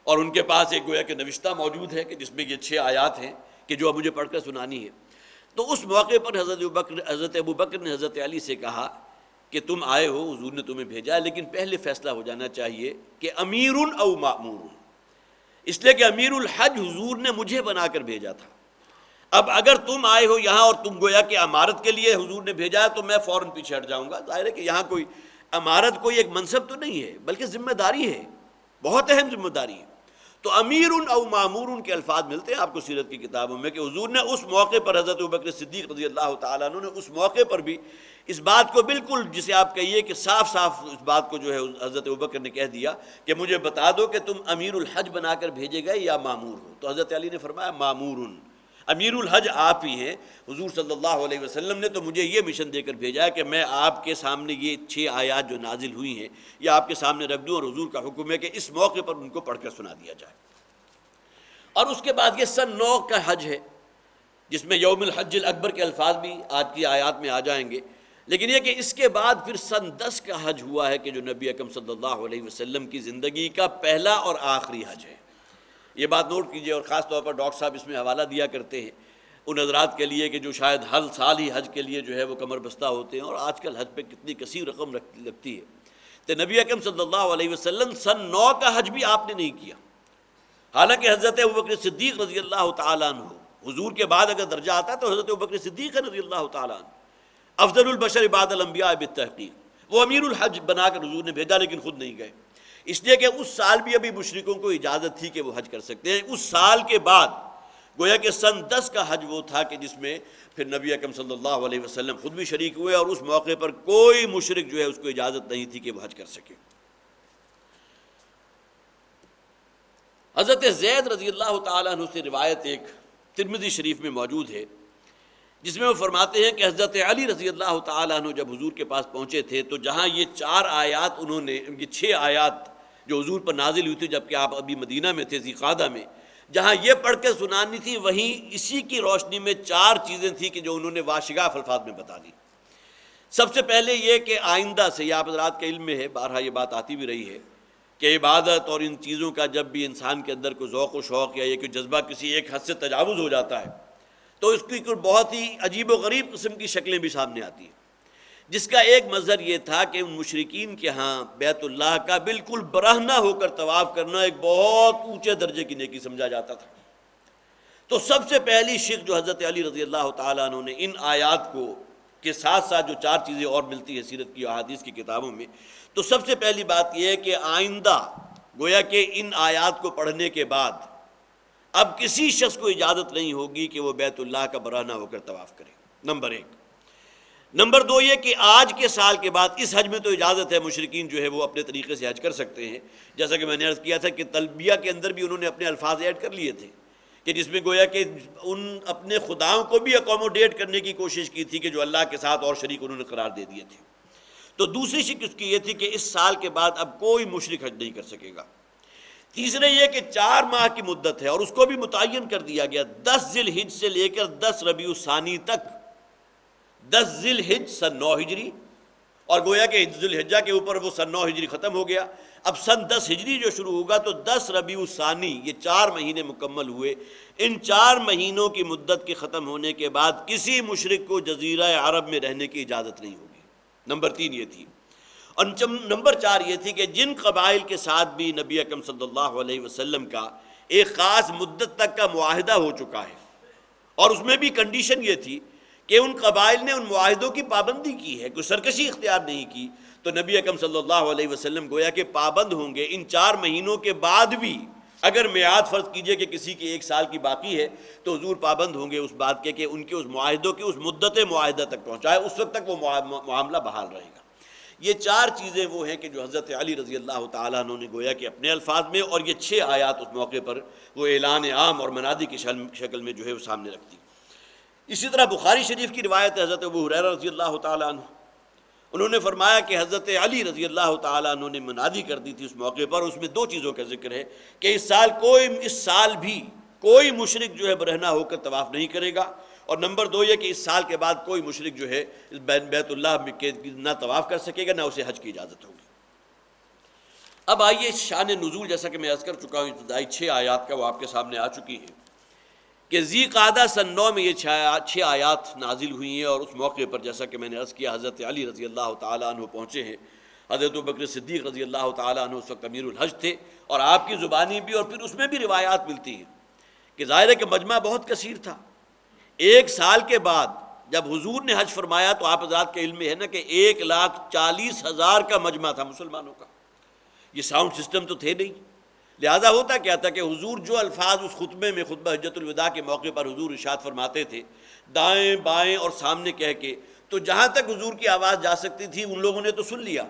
اور ان کے پاس ایک گویا کہ نوشتہ موجود ہے کہ جس میں یہ 6 آیات ہیں کہ جو اب مجھے پڑھ کر سنانی ہے، تو اس موقع پر حضرت ابوبکر نے حضرت علی سے کہا کہ تم آئے ہو، حضور نے تمہیں بھیجا ہے، لیکن پہلے فیصلہ ہو جانا چاہیے کہ امیر او مأمور، اس لیے کہ امیر الحج حضور نے مجھے بنا کر بھیجا تھا۔ اب اگر تم آئے ہو یہاں اور تم گویا کہ امارت کے لیے حضور نے بھیجا ہے تو میں فوراً پیچھے ہٹ جاؤں گا۔ ظاہر ہے کہ یہاں کوئی امارت کوئی ایک منصب تو نہیں ہے، بلکہ ذمہ داری ہے، بہت اہم ذمہ داری ہے۔ تو امیر او مامور کے الفاظ ملتے ہیں آپ کو سیرت کی کتابوں میں کہ حضور نے اس موقع پر حضرت ابوبکر صدیق رضی اللہ تعالیٰ عنہ نے اس موقع پر بھی اس بات کو بالکل جسے آپ کہیے کہ صاف صاف اس بات کو جو ہے حضرت ابوبکر نے کہہ دیا کہ مجھے بتا دو کہ تم امیر الحج بنا کر بھیجے گئے یا مامور ہو۔ تو حضرت علی نے فرمایا مامور، امیر الحج آپ ہی ہیں، حضور صلی اللہ علیہ وسلم نے تو مجھے یہ مشن دے کر بھیجا ہے کہ میں آپ کے سامنے یہ 6 آیات جو نازل ہوئی ہیں یہ آپ کے سامنے رکھ دوں، اور حضور کا حکم ہے کہ اس موقع پر ان کو پڑھ کر سنا دیا جائے۔ اور اس کے بعد یہ سن 9 کا حج ہے، جس میں یوم الحج الاکبر کے الفاظ بھی آج کی آیات میں آ جائیں گے، لیکن یہ کہ اس کے بعد پھر سن 10 کا حج ہوا ہے کہ جو نبی اکرم صلی اللہ علیہ وسلم کی زندگی کا پہلا اور آخری حج ہے۔ یہ بات نوٹ کیجئے، اور خاص طور پر ڈاکٹر صاحب اس میں حوالہ دیا کرتے ہیں ان حضرات کے لیے کہ جو شاید ہر سال ہی حج کے لیے جو ہے وہ کمر بستہ ہوتے ہیں، اور آج کل حج پہ کتنی کثیر رقم لگتی ہے۔ تو نبی اکرم صلی اللہ علیہ وسلم سن 9 کا حج بھی آپ نے نہیں کیا، حالانکہ حضرت ابوبکر صدیق رضی اللہ تعالیٰ عنہ حضور کے بعد اگر درجہ آتا ہے تو حضرت ابوبکر صدیق رضی اللہ تعالیٰ عنہ افضل البشر بعد الانبیاء بالتحقیق، وہ امیر الحج بنا کر حضور نے بھیجا لیکن خود نہیں گئے، اس لیے کہ اس سال بھی ابھی مشرکوں کو اجازت تھی کہ وہ حج کر سکتے ہیں۔ اس سال کے بعد گویا کہ سن 10 کا حج وہ تھا کہ جس میں پھر نبی اکرم صلی اللہ علیہ وسلم خود بھی شریک ہوئے، اور اس موقع پر کوئی مشرک جو ہے اس کو اجازت نہیں تھی کہ وہ حج کر سکے۔ حضرت زید رضی اللہ تعالیٰ عنہ سے روایت ایک ترمذی شریف میں موجود ہے، جس میں وہ فرماتے ہیں کہ حضرت علی رضی اللہ تعالیٰ عنہ جب حضور کے پاس پہنچے تھے تو جہاں یہ 4 آیات انہوں نے، یہ 6 آیات جو حضور پر نازل ہوئی تھی جبکہ آپ ابھی مدینہ میں تھے ذی قعدہ میں، جہاں یہ پڑھ کے سنانی تھی وہیں اسی کی روشنی میں 4 چیزیں تھیں کہ جو انہوں نے واشگاف الفاظ میں بتا دی۔ سب سے پہلے یہ کہ آئندہ سے، یہ آپ حضرات کے علم میں ہے، بارہا یہ بات آتی بھی رہی ہے کہ عبادت اور ان چیزوں کا جب بھی انسان کے اندر کوئی ذوق و شوق یا یہ کہ جذبہ کسی ایک حد سے تجاوز ہو جاتا ہے تو اس کی کوئی بہت ہی عجیب و غریب قسم کی شکلیں بھی سامنے آتی ہیں، جس کا ایک مظہر یہ تھا کہ ان مشرکین کے ہاں بیت اللہ کا بالکل برہنہ ہو کر طواف کرنا ایک بہت اونچے درجے کی نیکی سمجھا جاتا تھا۔ تو سب سے پہلی شک جو حضرت علی رضی اللہ تعالیٰ عنہ نے ان آیات کو کے ساتھ ساتھ جو 4 چیزیں اور ملتی ہیں سیرت کی احادیث کی کتابوں میں، تو سب سے پہلی بات یہ ہے کہ آئندہ گویا کہ ان آیات کو پڑھنے کے بعد اب کسی شخص کو اجازت نہیں ہوگی کہ وہ بیت اللہ کا برہنہ ہو کر طواف کرے، نمبر 1۔ نمبر 2 یہ کہ آج کے سال کے بعد اس حج میں تو اجازت ہے، مشرکین جو ہے وہ اپنے طریقے سے حج کر سکتے ہیں، جیسا کہ میں نے عرض کیا تھا کہ تلبیہ کے اندر بھی انہوں نے اپنے الفاظ ایڈ کر لیے تھے کہ جس میں گویا کہ ان اپنے خداؤں کو بھی اکوموڈیٹ کرنے کی کوشش کی تھی کہ جو اللہ کے ساتھ اور شریک انہوں نے قرار دے دیے تھے۔ تو دوسری شک اس کی یہ تھی کہ اس سال کے بعد اب کوئی مشرک حج نہیں کر سکے گا۔ تیسرے یہ کہ 4 ماہ کی مدت ہے، اور اس کو بھی متعین کر دیا گیا 10 ذی الحج سے لے کر 10 ربیع الثانی تک، 10 ذی الحج سن 9 ہجری، اور گویا کہ ذی الحجہ کے اوپر وہ سن 9 ہجری ختم ہو گیا، اب سن 10 ہجری جو شروع ہوگا تو 10 ربیع الثانی، یہ 4 مہینے مکمل ہوئے۔ ان 4 مہینوں کی مدت کے ختم ہونے کے بعد کسی مشرک کو جزیرہ عرب میں رہنے کی اجازت نہیں ہوگی۔ نمبر 3 یہ تھی، اور نمبر 4 یہ تھی کہ جن قبائل کے ساتھ بھی نبی اکرم صلی اللہ علیہ وسلم کا ایک خاص مدت تک کا معاہدہ ہو چکا ہے، اور اس میں بھی کنڈیشن یہ تھی کہ ان قبائل نے ان معاہدوں کی پابندی کی ہے، کوئی سرکشی اختیار نہیں کی، تو نبی اکرم صلی اللہ علیہ وسلم گویا کہ پابند ہوں گے ان 4 مہینوں کے بعد بھی۔ اگر میعاد فرض کیجئے کہ کسی کی 1 سال کی باقی ہے تو حضور پابند ہوں گے اس بات کے کہ ان کے اس معاہدوں کی اس مدت معاہدہ تک پہنچائے، اس وقت تک وہ معاملہ بحال رہے گا۔ یہ 4 چیزیں وہ ہیں کہ جو حضرت علی رضی اللہ تعالیٰ عنہ نے گویا کہ اپنے الفاظ میں، اور یہ 6 آیات اس موقع پر وہ اعلان عام اور منادی کی شکل میں جو ہے وہ سامنے رکھتی۔ اسی طرح بخاری شریف کی روایت ہے حضرت ابو ہریرہ رضی اللہ تعالیٰ عنہ، انہوں نے فرمایا کہ حضرت علی رضی اللہ تعالیٰ عنہ نے منادی کر دی تھی اس موقع پر، اس میں 2 چیزوں کا ذکر ہے کہ اس سال بھی کوئی مشرک جو ہے برہنہ ہو کر طواف نہیں کرے گا، اور نمبر 2 یہ کہ اس سال کے بعد کوئی مشرک جو ہے بیت اللہ میں نہ طواف کر سکے گا نہ اسے حج کی اجازت ہوگی۔ اب آئیے شان نزول، جیسا کہ میں عرض کر چکا ہوں ابتدائی 6 آیات کا وہ آپ کے سامنے آ چکی ہے کہ ذی قعدہ سن 9 میں یہ 6 آیات نازل ہوئی ہیں، اور اس موقع پر جیسا کہ میں نے عرض کیا حضرت علی رضی اللہ تعالیٰ عنہ پہنچے ہیں۔ حضرت ابوبکر صدیق رضی اللہ تعالیٰ عنہ اس وقت امیر الحج تھے، اور آپ کی زبانی بھی اور پھر اس میں بھی روایات ملتی ہیں کہ ظاہر ہے کہ مجمع بہت کثیر تھا۔ 1 سال کے بعد جب حضور نے حج فرمایا تو آپ حضرات کے علم میں ہے نا کہ 1,40,000 کا مجمع تھا مسلمانوں کا، یہ ساؤنڈ سسٹم تو تھے نہیں، لہذا ہوتا کیا تھا کہ حضور جو الفاظ اس خطبے میں خطبہ حجۃ الوداع کے موقع پر حضور ارشاد فرماتے تھے دائیں بائیں اور سامنے کہہ کے، تو جہاں تک حضور کی آواز جا سکتی تھی ان لوگوں نے تو سن لیا،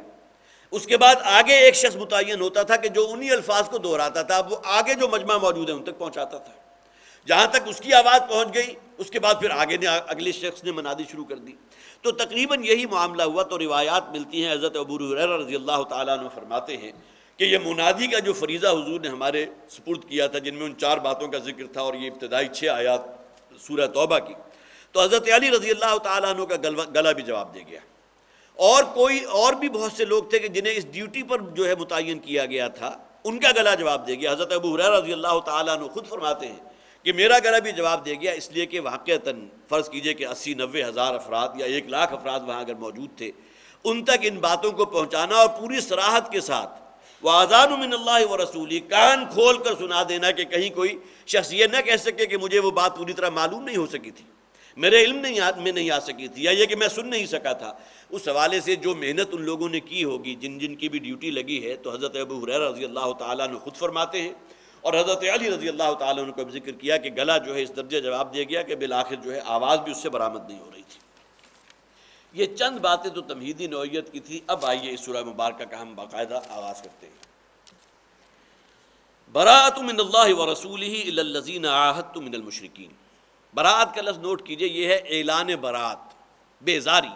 اس کے بعد آگے ایک شخص متعین ہوتا تھا کہ جو انہی الفاظ کو دہراتا تھا، وہ آگے جو مجمع موجود ہے ان تک پہنچاتا تھا، جہاں تک اس کی آواز پہنچ گئی اس کے بعد پھر اگلے شخص نے منادی شروع کر دی۔ تو تقریباً یہی معاملہ ہوا۔ تو روایات ملتی ہیں، حضرت ابو ہریرہ رضی اللہ تعالیٰ عنہ فرماتے ہیں کہ یہ منادی کا جو فریضہ حضور نے ہمارے سپرد کیا تھا، جن میں ان 4 باتوں کا ذکر تھا اور یہ ابتدائی 6 آیات سورہ توبہ کی، تو حضرت علی رضی اللہ تعالیٰ عنہ کا گلا بھی جواب دے گیا، اور بھی بہت سے لوگ تھے کہ جنہیں اس ڈیوٹی پر جو ہے متعین کیا گیا تھا، ان کا گلا جواب دے گیا۔ حضرت ابو ہریرہ رضی اللہ تعالیٰ عنہ خود فرماتے ہیں کہ میرا گلا بھی جواب دے گیا، اس لیے کہ واقعتاً فرض کیجئے کہ 80-90 ہزار افراد یا 1,00,000 افراد وہاں اگر موجود تھے، ان تک ان باتوں کو پہنچانا اور پوری صراحت کے ساتھ وَأَذَانٌ مِّنَ اللَّهِ وَرَسُولِهِ، کان کھول کر سنا دینا کہ کہیں کوئی شخص یہ نہ کہہ سکے کہ مجھے وہ بات پوری طرح معلوم نہیں ہو سکی تھی، میرے علم میں نہیں آ سکی تھی، یا یہ کہ میں سن نہیں سکا تھا۔ اس حوالے سے جو محنت ان لوگوں نے کی ہوگی، جن کی بھی ڈیوٹی لگی ہے، تو حضرت ابو ہریرہ رضی اللہ تعالیٰ عنہ خود فرماتے ہیں، اور حضرت علی رضی اللہ تعالیٰ عنہ کو ذکر کیا کہ گلا جو ہے اس درجے جواب دے گیا کہ بالآخر جو ہے آواز بھی اس سے برآمد نہیں ہو رہی تھی۔ یہ چند باتیں تو تمہیدی نوعیت کی تھی۔ اب آئیے اس سورہ مبارکہ کا ہم باقاعدہ آغاز کرتے ہیں۔ براءۃ من اللہ ورسولہ الی الذین عاہدتم من المشرکین۔ براءت کا لفظ نوٹ کیجئے، یہ ہے اعلان براءت، بیزاری،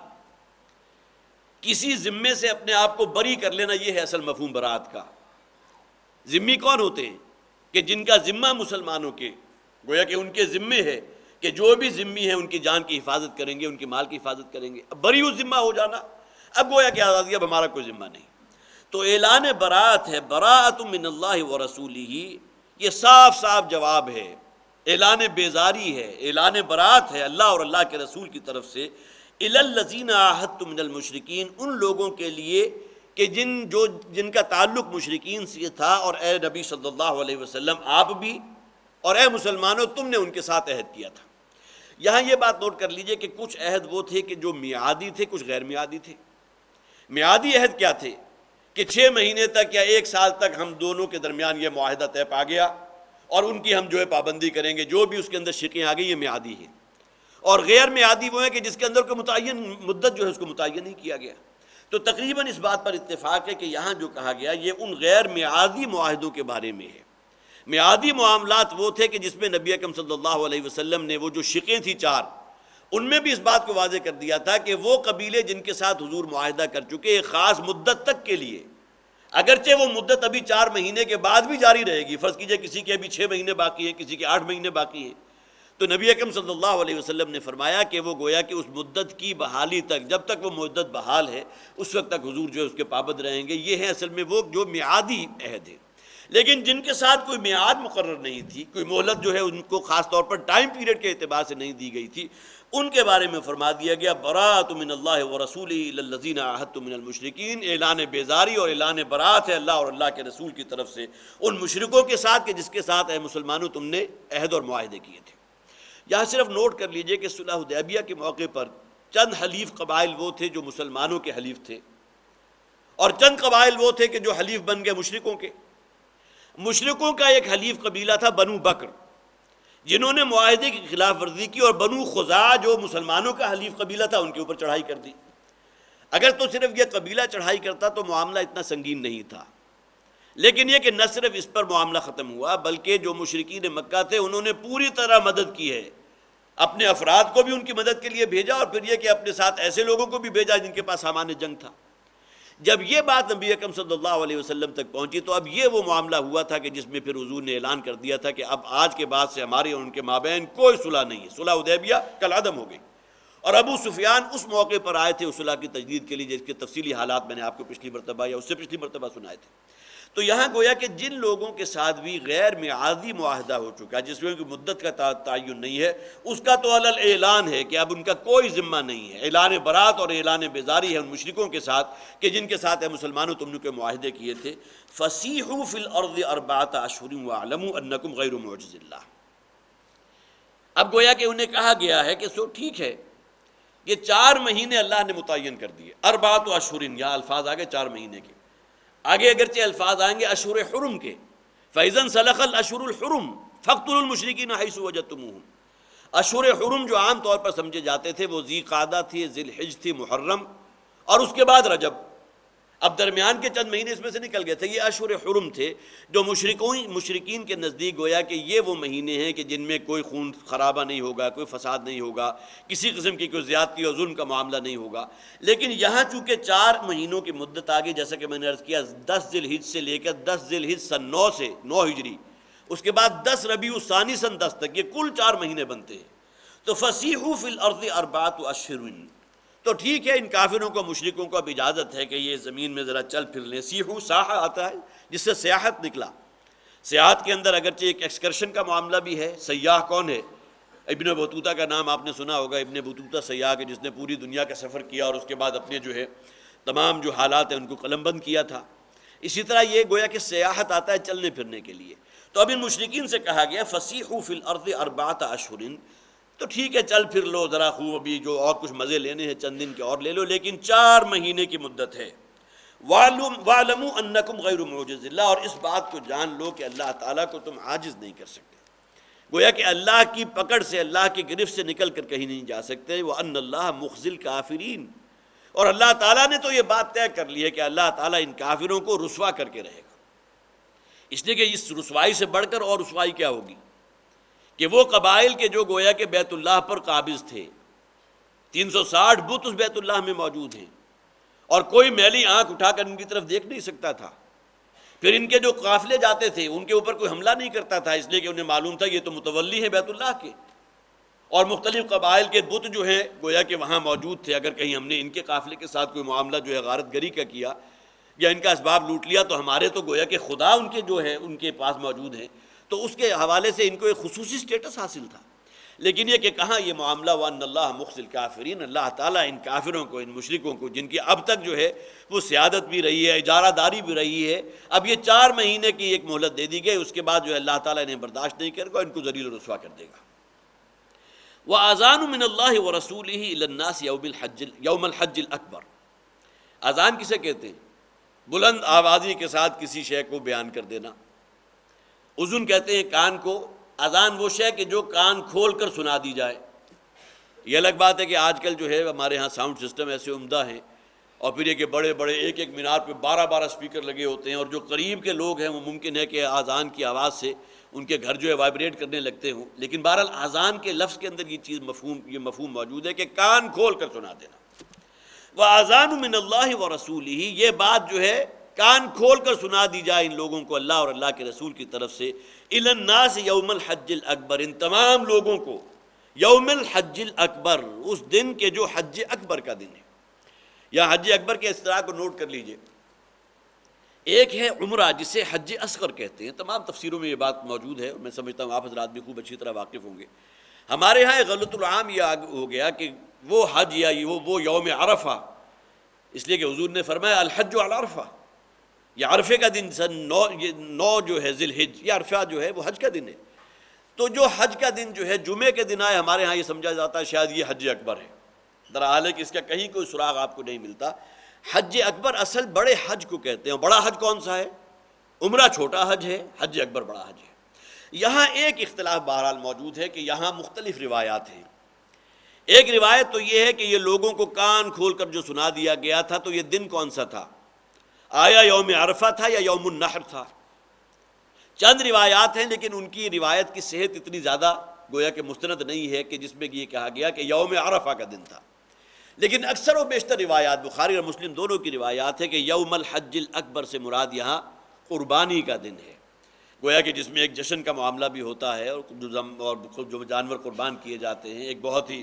کسی ذمے سے اپنے آپ کو بری کر لینا، یہ ہے اصل مفہوم براءت کا۔ ذمی کون ہوتے ہیں؟ کہ جن کا ذمہ مسلمانوں کے، گویا کہ ان کے ذمے ہے کہ جو بھی ذمی ہیں ان کی جان کی حفاظت کریں گے، ان کے مال کی حفاظت کریں گے۔ اب بری ذمہ ہو جانا، اب گویا کہ آزادی، اب ہمارا کوئی ذمہ نہیں۔ تو اعلان براءت ہے، براءۃ من اللہ ورسولہ، یہ صاف صاف جواب ہے، اعلان بیزاری ہے، اعلان براءت ہے اللہ اور اللہ کے رسول کی طرف سے، الی الذین عاہدتم من المشرکین، ان لوگوں کے لیے کہ جن کا تعلق مشرکین سے تھا، اور اے نبی صلی اللہ علیہ وسلم آپ بھی، اور اے مسلمانوں تم نے ان کے ساتھ عہد کیا تھا۔ یہاں یہ بات نوٹ کر لیجئے کہ کچھ عہد وہ تھے کہ جو میعادی تھے، کچھ غیر میعادی تھے۔ میعادی عہد کیا تھے کہ 6 مہینے تک یا 1 سال تک ہم دونوں کے درمیان یہ معاہدہ طے پا گیا، اور ان کی ہم جو ہے پابندی کریں گے، جو بھی اس کے اندر شقیں آ گئی یہ میعادی ہے۔ اور غیر میعادی وہ ہے کہ جس کے اندر کوئی متعین مدت جو ہے اس کو متعین نہیں کیا گیا۔ تو تقریباً اس بات پر اتفاق ہے کہ یہاں جو کہا گیا یہ ان غیر میعادی معاہدوں کے بارے میں ہے۔ میعادی معاملات وہ تھے کہ جس میں نبی اکرم صلی اللہ علیہ وسلم نے وہ جو شقیں تھی 4، ان میں بھی اس بات کو واضح کر دیا تھا کہ وہ قبیلے جن کے ساتھ حضور معاہدہ کر چکے ایک خاص مدت تک کے لیے، اگرچہ وہ مدت ابھی 4 مہینے کے بعد بھی جاری رہے گی، فرض کیجئے کسی کے ابھی 6 مہینے باقی ہیں، کسی کے 8 مہینے باقی ہیں، تو نبی اکرم صلی اللہ علیہ وسلم نے فرمایا کہ وہ گویا کہ اس مدت کی بحالی تک، جب تک وہ مدت بحال ہے اس وقت تک حضور جو ہے اس کے پابند رہیں گے۔ یہ ہے اصل میں وہ جو میعادی عہد ہے۔ لیکن جن کے ساتھ کوئی میعاد مقرر نہیں تھی، کوئی مہلت جو ہے ان کو خاص طور پر ٹائم پیریڈ کے اعتبار سے نہیں دی گئی تھی، ان کے بارے میں فرما دیا گیا براءۃ من اللہ ورسولہ الی الذین عاہدتم من المشرکین، اعلان بیزاری اور اعلان براءت ہے اللہ اور اللہ کے رسول کی طرف سے ان مشرکوں کے ساتھ کہ جس کے ساتھ اے مسلمانوں تم نے عہد اور معاہدے کیے تھے۔ یہاں صرف نوٹ کر لیجئے کہ صلح حدیبیہ کے موقع پر چند حلیف قبائل وہ تھے جو مسلمانوں کے حلیف تھے، اور چند قبائل وہ تھے کہ جو حلیف بن گئے مشرکوں کے۔ مشرکوں کا ایک حلیف قبیلہ تھا بنو بکر، جنہوں نے معاہدے کی خلاف ورزی کی، اور بنو خزاعہ جو مسلمانوں کا حلیف قبیلہ تھا ان کے اوپر چڑھائی کر دی۔ اگر تو صرف یہ قبیلہ چڑھائی کرتا تو معاملہ اتنا سنگین نہیں تھا، لیکن یہ کہ نہ صرف اس پر معاملہ ختم ہوا بلکہ جو مشرکین مکہ تھے انہوں نے پوری طرح مدد کی ہے، اپنے افراد کو بھی ان کی مدد کے لیے بھیجا، اور پھر یہ کہ اپنے ساتھ ایسے لوگوں کو بھی بھیجا جن کے پاس سامان جنگ تھا۔ جب یہ بات نبی اکرم صلی اللہ علیہ وسلم تک پہنچی تو اب یہ وہ معاملہ ہوا تھا کہ جس میں پھر حضور نے اعلان کر دیا تھا کہ اب آج کے بعد سے ہمارے اور ان کے مابین کوئی صلح نہیں ہے، صلح حدیبیہ کل عدم ہو گئی۔ اور ابو سفیان اس موقع پر آئے تھے اس صلح کی تجدید کے لیے، جس کے تفصیلی حالات میں نے آپ کو پچھلی مرتبہ یا اس سے پچھلی مرتبہ سنائے تھے۔ تو یہاں گویا کہ جن لوگوں کے ساتھ بھی غیر میعادی معاہدہ ہو چکا ہے، جس میں کی مدت کا تعین نہیں ہے، اس کا تو علل اعلان ہے کہ اب ان کا کوئی ذمہ نہیں ہے، اعلان برات اور اعلان بیزاری ہے ان مشرکوں کے ساتھ کہ جن کے ساتھ اے مسلمانوں تم نے کے معاہدے کیے تھے۔ فَسِیحُوا فِی الْأَرْضِ أَرْبَعَةَ أَشْهُرٍ وَاعْلَمُوا أَنَّکُمْ غَیْرُ مُعْجِزِ اللَّہ۔ اب گویا کہ انہیں کہا گیا ہے کہ سو ٹھیک ہے، یہ 4 مہینے اللہ نے متعین کر دیے، 4 اشہر، یا الفاظ آگے 4 مہینے کے، آگے اگرچہ الفاظ آئیں گے اشہر حرم کے، فَإِذَا انْسَلَخَ الْأَشْهُرُ الْحُرُمُ فَاقْتُلُوا الْمُشْرِكِينَ حَيْثُ وَجَدتُّمُوهُمْ۔ اشہر حرم جو عام طور پر سمجھے جاتے تھے وہ ذی قعدہ تھی، ذی الحج تھی، محرم، اور اس کے بعد رجب۔ اب درمیان کے چند مہینے اس میں سے نکل گئے تھے، یہ اشہر حرم تھے جو مشرکین کے نزدیک گویا کہ یہ وہ مہینے ہیں کہ جن میں کوئی خون خرابہ نہیں ہوگا، کوئی فساد نہیں ہوگا، کسی قسم کی کوئی زیادتی اور ظلم کا معاملہ نہیں ہوگا۔ لیکن یہاں چونکہ 4 مہینوں کی مدت آ گئی، جیسا کہ میں نے عرض کیا 10 ذی الحج سے لے کر 10 ذی الحج سن 9 سے 9 ہجری، اس کے بعد 10 ربیع الثانی سن 10 تک، یہ کل 4 مہینے بنتے ہیں۔ تو فَسِیحُوا فِی الْأَرْضِ 4 أَشْهُرٍ، تو ٹھیک ہے، ان کافروں کو مشرکوں کو اب اجازت ہے کہ یہ زمین میں ذرا چل پھر لیں۔ سیحو ساحہ آتا ہے جس سے سیاحت نکلا، سیاحت کے اندر اگرچہ ایک ایکسکرشن کا معاملہ بھی ہے۔ سیاح کون ہے؟ ابن بطوطہ کا نام آپ نے سنا ہوگا، ابن بطوطہ سیاح کہ جس نے پوری دنیا کا سفر کیا اور اس کے بعد اپنے جو ہے تمام جو حالات ہیں ان کو قلم بند کیا تھا۔ اسی طرح یہ گویا کہ سیاحت آتا ہے چلنے پھرنے کے لیے۔ تو اب ان مشرکین سے کہا گیا فَسِیحُوا فِی الْأَرْضِ 4 أَشْهُرٍ، تو ٹھیک ہے چل پھر لو ذرا، خوب ابھی جو اور کچھ مزے لینے ہیں چند دن کے اور لے لو، لیکن 4 مہینے کی مدت ہے۔ وَاعْلَمُوا أَنَّکُمْ غَیْرُ مُعْجِزِ اللَّہ، اور اس بات کو جان لو کہ اللہ تعالیٰ کو تم عاجز نہیں کر سکتے، گویا کہ اللہ کی پکڑ سے، اللہ کی گرفت سے نکل کر کہیں نہیں جا سکتے۔ وَأَنَّ اللَّهَ مُخْزِي الْكَافِرِينَ، اور اللہ تعالیٰ نے تو یہ بات طے کر لی ہے کہ اللہ تعالیٰ ان کافروں کو رسوا کر کے رہے گا۔ اس لیے کہ اس رسوائی سے بڑھ کر اور رسوائی کیا ہوگی کہ وہ قبائل کے جو گویا کہ بیت اللہ پر قابض تھے، 360 بت اس بیت اللہ میں موجود ہیں، اور کوئی میلی آنکھ اٹھا کر ان کی طرف دیکھ نہیں سکتا تھا۔ پھر ان کے جو قافلے جاتے تھے ان کے اوپر کوئی حملہ نہیں کرتا تھا، اس لیے کہ انہیں معلوم تھا یہ تو متولی ہیں بیت اللہ کے، اور مختلف قبائل کے بت جو ہیں گویا کہ وہاں موجود تھے۔ اگر کہیں ہم نے ان کے قافلے کے ساتھ کوئی معاملہ جو ہے غارت گری کا کیا یا ان کا اسباب لوٹ لیا تو ہمارے تو گویا کہ خدا ان کے جو ہے ان کے پاس موجود ہیں، تو اس کے حوالے سے ان کو ایک خصوصی سٹیٹس حاصل تھا۔ لیکن یہ کہ کہاں یہ معاملہ وَأَنَّ اللَّهَ مُخْزِي الْكَافِرِينَ، اللہ تعالیٰ ان کافروں کو، ان مشرکوں کو جن کی اب تک جو ہے وہ سیادت بھی رہی ہے، اجارہ داری بھی رہی ہے، اب یہ 4 مہینے کی ایک مہلت دے دی گئی، اس کے بعد جو ہے اللہ تعالیٰ انہیں برداشت نہیں کرے گا، ان کو ذلیل و رسوا کر دے گا۔ وَأَذَانٌ مِّنَ اللَّهِ وَرَسُولِهِ إِلَى النَّاسِ يَوْمَ الْحَجِّ الْأَكْبَرِ، اذان کسے کہتے ہیں؟ بلند آوازی کے ساتھ کسی شے کو بیان کر دینا۔ اذن کہتے ہیں کان کو، اذان وہ شے کہ جو کان کھول کر سنا دی جائے۔ یہ الگ بات ہے کہ آج کل جو ہے ہمارے ہاں ساؤنڈ سسٹم ایسے عمدہ ہیں، اور پھر یہ کہ بڑے بڑے ایک ایک مینار پہ 12 اسپیکر لگے ہوتے ہیں، اور جو قریب کے لوگ ہیں وہ ممکن ہے کہ اذان کی آواز سے ان کے گھر جو ہے وائبریٹ کرنے لگتے ہوں، لیکن بہرحال اذان کے لفظ کے اندر یہ مفہوم موجود ہے کہ کان کھول کر سنا دینا۔ وَأَذَانٌ مِّنَ اللَّهِ وَرَسُولِهِ، یہ بات جو ہے کان کھول کر سنا دی جائے ان لوگوں کو اللہ اور اللہ کے رسول کی طرف سے، إِلَى النَّاسِ يَوْمَ الْحَجِّ الْأَكْبَرِ، ان تمام لوگوں کو یوم الحج الاکبر، اس دن کے جو حج اکبر کا دن ہے۔ یا حج اکبر کے اصطلاح کو نوٹ کر لیجئے، ایک ہے عمرہ جسے حج اصغر کہتے ہیں، تمام تفسیروں میں یہ بات موجود ہے، میں سمجھتا ہوں آپ حضرات بھی خوب اچھی طرح واقف ہوں گے۔ ہمارے ہاں غلط العام یہ ہو گیا کہ وہ حج یا وہ یوم عرفہ، اس لیے کہ حضور نے فرمایا الحج علی عرفہ، یہ عرفے کا دن سن 9 جو ہے ذی الحج، یہ عرفہ جو ہے وہ حج کا دن ہے۔ تو جو حج کا دن جو ہے جمعے کے دن آئے، ہمارے ہاں یہ سمجھا جاتا ہے شاید یہ حج اکبر ہے، دراحال ہے کہ اس کا کہیں کوئی سراغ آپ کو نہیں ملتا۔ حج اکبر اصل بڑے حج کو کہتے ہیں، بڑا حج کون سا ہے؟ عمرہ چھوٹا حج ہے، حج اکبر بڑا حج ہے۔ یہاں ایک اختلاف بہرحال موجود ہے کہ یہاں مختلف روایات ہیں۔ ایک روایت تو یہ ہے کہ یہ لوگوں کو کان کھول کر جو سنا دیا گیا تھا، تو یہ دن کون سا تھا؟ آیا یوم عرفہ تھا یا یوم النحر تھا؟ چند روایات ہیں، لیکن ان کی روایت کی صحت اتنی زیادہ گویا کہ مستند نہیں ہے کہ جس میں یہ کہا گیا کہ یوم عرفہ کا دن تھا۔ لیکن اکثر و بیشتر روایات، بخاری اور مسلم دونوں کی روایات ہے کہ یوم الحج الاکبر سے مراد یہاں قربانی کا دن ہے، گویا کہ جس میں ایک جشن کا معاملہ بھی ہوتا ہے، اور جو جانور قربان کیے جاتے ہیں، ایک بہت ہی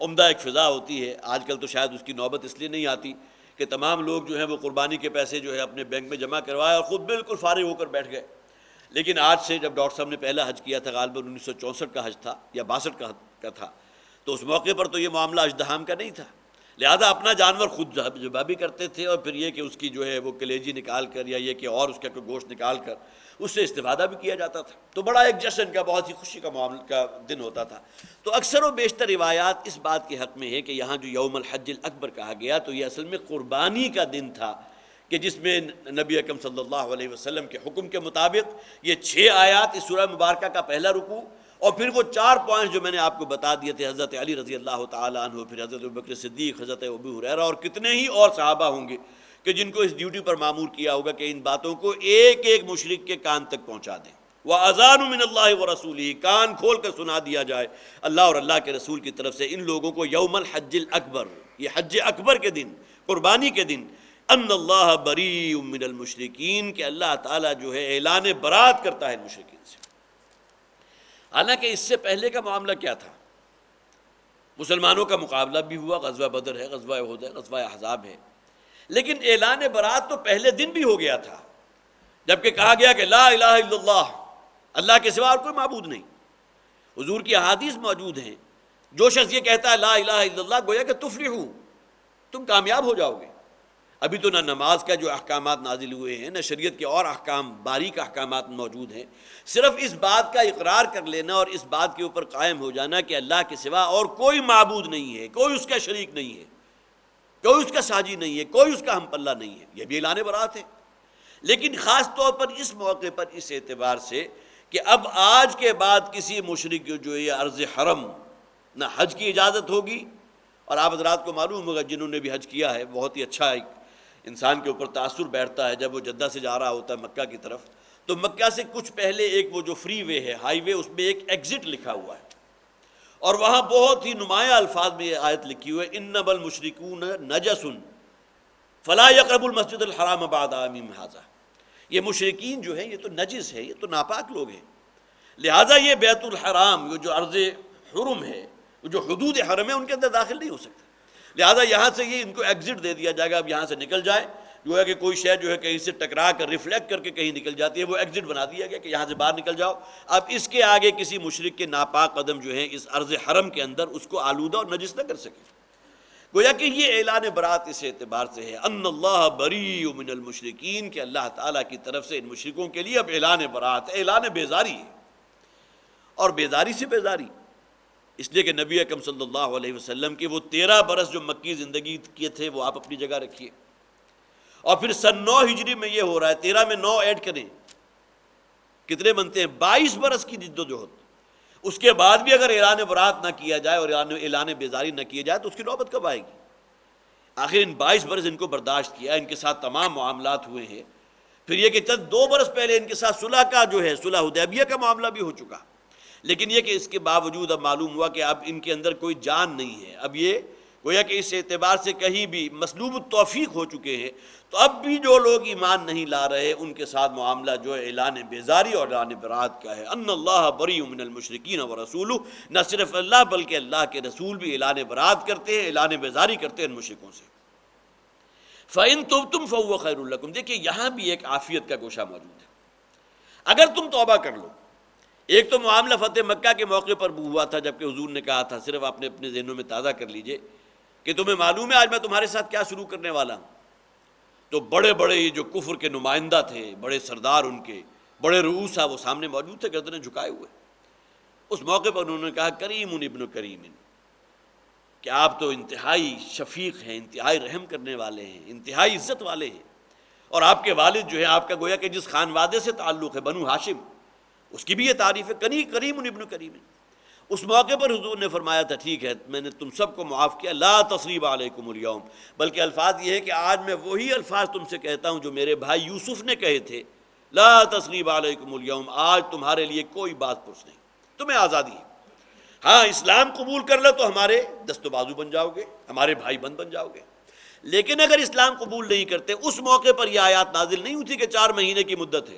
عمدہ ایک فضا ہوتی ہے۔ آج کل تو شاید اس کی نوبت اس لیے نہیں آتی کہ تمام لوگ جو ہیں وہ قربانی کے پیسے جو ہے اپنے بینک میں جمع کروائے اور خود بالکل فارغ ہو کر بیٹھ گئے۔ لیکن آج سے جب ڈاکٹر صاحب نے پہلا حج کیا تھا، غالباً 1964 کا حج تھا یا 62 کا تھا، تو اس موقع پر تو یہ معاملہ اژدہام کا نہیں تھا، لہذا اپنا جانور خود ذبح بھی کرتے تھے، اور پھر یہ کہ اس کی جو ہے وہ کلیجی نکال کر یا یہ کہ اور اس کا کوئی گوشت نکال کر اس سے استفادہ بھی کیا جاتا تھا۔ تو بڑا ایک جشن کا، بہت ہی خوشی کا معاملہ کا دن ہوتا تھا۔ تو اکثر و بیشتر روایات اس بات کے حق میں ہے کہ یہاں جو یوم الحج الاکبر کہا گیا تو یہ اصل میں قربانی کا دن تھا، کہ جس میں نبی اکرم صلی اللہ علیہ وسلم کے حکم کے مطابق یہ 6 آیات اس سورہ مبارکہ کا پہلا رکوع، اور پھر وہ 4 پوائنٹس جو میں نے آپ کو بتا دیے تھے، حضرت علی رضی اللہ تعالیٰ عنہ، پھر حضرت ابوبکر صدیق، حضرت ابو ہریرہ اور کتنے ہی اور صحابہ ہوں گے کہ جن کو اس ڈیوٹی پر مامور کیا ہوگا کہ ان باتوں کو ایک ایک مشرک کے کان تک پہنچا دیں۔ وَأَذَانٌ مِّنَ اللَّهِ وَرَسُولِهِ، کان کھول کر سنا دیا جائے اللہ اور اللہ کے رسول کی طرف سے ان لوگوں کو یوم الحج الاکبر، یہ حج اکبر کے دن، قربانی کے دن، ان اللہ بریء من المشرکین، کہ اللہ تعالیٰ جو ہے اعلان برات کرتا ہے مشرکین سے۔ حالانکہ اس سے پہلے کا معاملہ کیا تھا؟ مسلمانوں کا مقابلہ بھی ہوا، غزوہ بدر ہے، غزوہ احد ہے، غزوہ احزاب ہے، لیکن اعلان برات تو پہلے دن بھی ہو گیا تھا، جبکہ کہا گیا کہ لا الہ الا اللہ، اللہ کے سوا اور کوئی معبود نہیں۔ حضور کی احادیث موجود ہیں، جو شخص یہ کہتا ہے لا الہ الا اللہ، گویا کہ تفلحوا، تم کامیاب ہو جاؤ گے۔ ابھی تو نہ نماز کا جو احکامات نازل ہوئے ہیں، نہ شریعت کے اور احکام، باریک احکامات موجود ہیں، صرف اس بات کا اقرار کر لینا اور اس بات کے اوپر قائم ہو جانا کہ اللہ کے سوا اور کوئی معبود نہیں ہے، کوئی اس کا شریک نہیں ہے، کوئی اس کا ساجی نہیں ہے، کوئی اس کا ہم پلہ نہیں ہے، یہ بھی اعلان برات ہے۔ لیکن خاص طور پر اس موقع پر اس اعتبار سے کہ اب آج کے بعد کسی مشرک جو یہ عرض حرم نہ حج کی اجازت ہوگی، اور آپ حضرات کو معلوم ہوگا جنہوں نے بھی حج کیا ہے، بہت ہی اچھا ایک انسان کے اوپر تاثر بیٹھتا ہے جب وہ جدہ سے جا رہا ہوتا ہے مکہ کی طرف، تو مکہ سے کچھ پہلے ایک وہ جو فری وے ہے، ہائی وے، اس میں ایک ایگزٹ لکھا ہوا ہے، اور وہاں بہت ہی نمایاں الفاظ میں یہ آیت لکھی ہوئی ہے، انما المشرکون نجس فلا یقربوا المسجد الحرام بعد عامہم ھذا، یہ مشرکین جو ہیں یہ تو نجس ہے، یہ تو ناپاک لوگ ہیں، لہٰذا یہ بیت الحرام، یہ جو عرض حرم ہے، جو حدود حرم ہے، ان کے اندر داخل نہیں ہو سکتا، لہٰذا یہاں سے یہ ان کو ایگزٹ دے دیا جائے گا، اب یہاں سے نکل جائے، جو ہے کہ کوئی شے جو ہے کہیں سے ٹکرا کر ریفلیکٹ کر کے کہیں نکل جاتی ہے، وہ ایگزٹ بنا دیا گیا کہ یہاں سے باہر نکل جاؤ، اب اس کے آگے کسی مشرک کے ناپاک قدم جو ہیں اس عرض حرم کے اندر اس کو آلودہ اور نجس نہ کر سکے۔ گویا کہ یہ اعلان برات اس اعتبار سے ہے، ان اللہ بریء من المشرکین، کہ اللہ تعالیٰ کی طرف سے ان مشرکوں کے لیے اب اعلان برات ہے، اعلان بیزاری ہے، اور بیزاری سے بیزاری اس لیے کہ نبی اکرم صلی اللہ علیہ وسلم کے وہ 13 برس جو مکی زندگی کیے تھے وہ آپ اپنی جگہ رکھیے، اور پھر سن 9 ہجری میں یہ ہو رہا ہے، 13 میں 9 ایڈ کریں کتنے بنتے ہیں؟ 22 برس کی جد و جہد، اس کے بعد بھی اگر اعلان برات نہ کیا جائے اور اعلان بیزاری نہ کیا جائے تو اس کی نوبت کب آئے گی؟ آخر ان 22 برس ان کو برداشت کیا، ان کے ساتھ تمام معاملات ہوئے ہیں، پھر یہ کہ چند 2 برس پہلے ان کے ساتھ صلح کا جو ہے صلح حدیبیہ کا معاملہ بھی ہو چکا، لیکن یہ کہ اس کے باوجود اب معلوم ہوا کہ اب ان کے اندر کوئی جان نہیں ہے، اب یہ گویا کہ اس اعتبار سے کہیں بھی مسلوب التوفیق ہو چکے ہیں، تو اب بھی جو لوگ ایمان نہیں لا رہے ان کے ساتھ معاملہ جو ہے اعلان بیزاری اور اعلان برات کا ہے۔ ان اللہ بریء من المشرکین ورسولہ، نہ صرف اللہ بلکہ اللہ کے رسول بھی اعلان برات کرتے ہیں، اعلان بیزاری کرتے ہیں ان مشرکوں سے۔ فَإِن تُبْتُمْ فَهُوَ خَيْرٌ لَكُمْ، دیکھیے یہاں بھی ایک عافیت کا گوشہ موجود ہے، اگر تم توبہ کر لو۔ ایک تو معاملہ فتح مکہ کے موقع پر بھی ہوا تھا، جبکہ حضور نے کہا تھا صرف آپ نے اپنے ذہنوں میں تازہ کر لیجئے کہ تمہیں معلوم ہے آج میں تمہارے ساتھ کیا شروع کرنے والا ہوں، تو بڑے بڑے یہ جو کفر کے نمائندہ تھے، بڑے سردار ان کے بڑے رؤوسا وہ سامنے موجود تھے، گردنیں جھکائے ہوئے، اس موقع پر انہوں نے کہا کریم ابن کریم، کہ آپ تو انتہائی شفیق ہیں، انتہائی رحم کرنے والے ہیں، انتہائی عزت والے ہیں، اور آپ کے والد جو ہے آپ کا گویا کہ جس خانوادے سے تعلق ہے بنو ہاشم، اس کی بھی یہ تعریف ہے کریم ابن کریم۔ اس موقع پر حضور نے فرمایا تھا ٹھیک ہے میں نے تم سب کو معاف کیا، لا تثریب علیکم الیوم، بلکہ الفاظ یہ ہے کہ آج میں وہی الفاظ تم سے کہتا ہوں جو میرے بھائی یوسف نے کہے تھے، لا تثریب علیکم الیوم، آج تمہارے لیے کوئی بات پرس نہیں، تمہیں آزادی ہے۔ ہاں اسلام قبول کر لو تو ہمارے دست و بازو بن جاؤ گے، ہمارے بھائی بند بن جاؤ گے، لیکن اگر اسلام قبول نہیں کرتے، اس موقع پر یہ آیات نازل نہیں ہوئی تھی کہ 4 مہینے کی مدت ہے،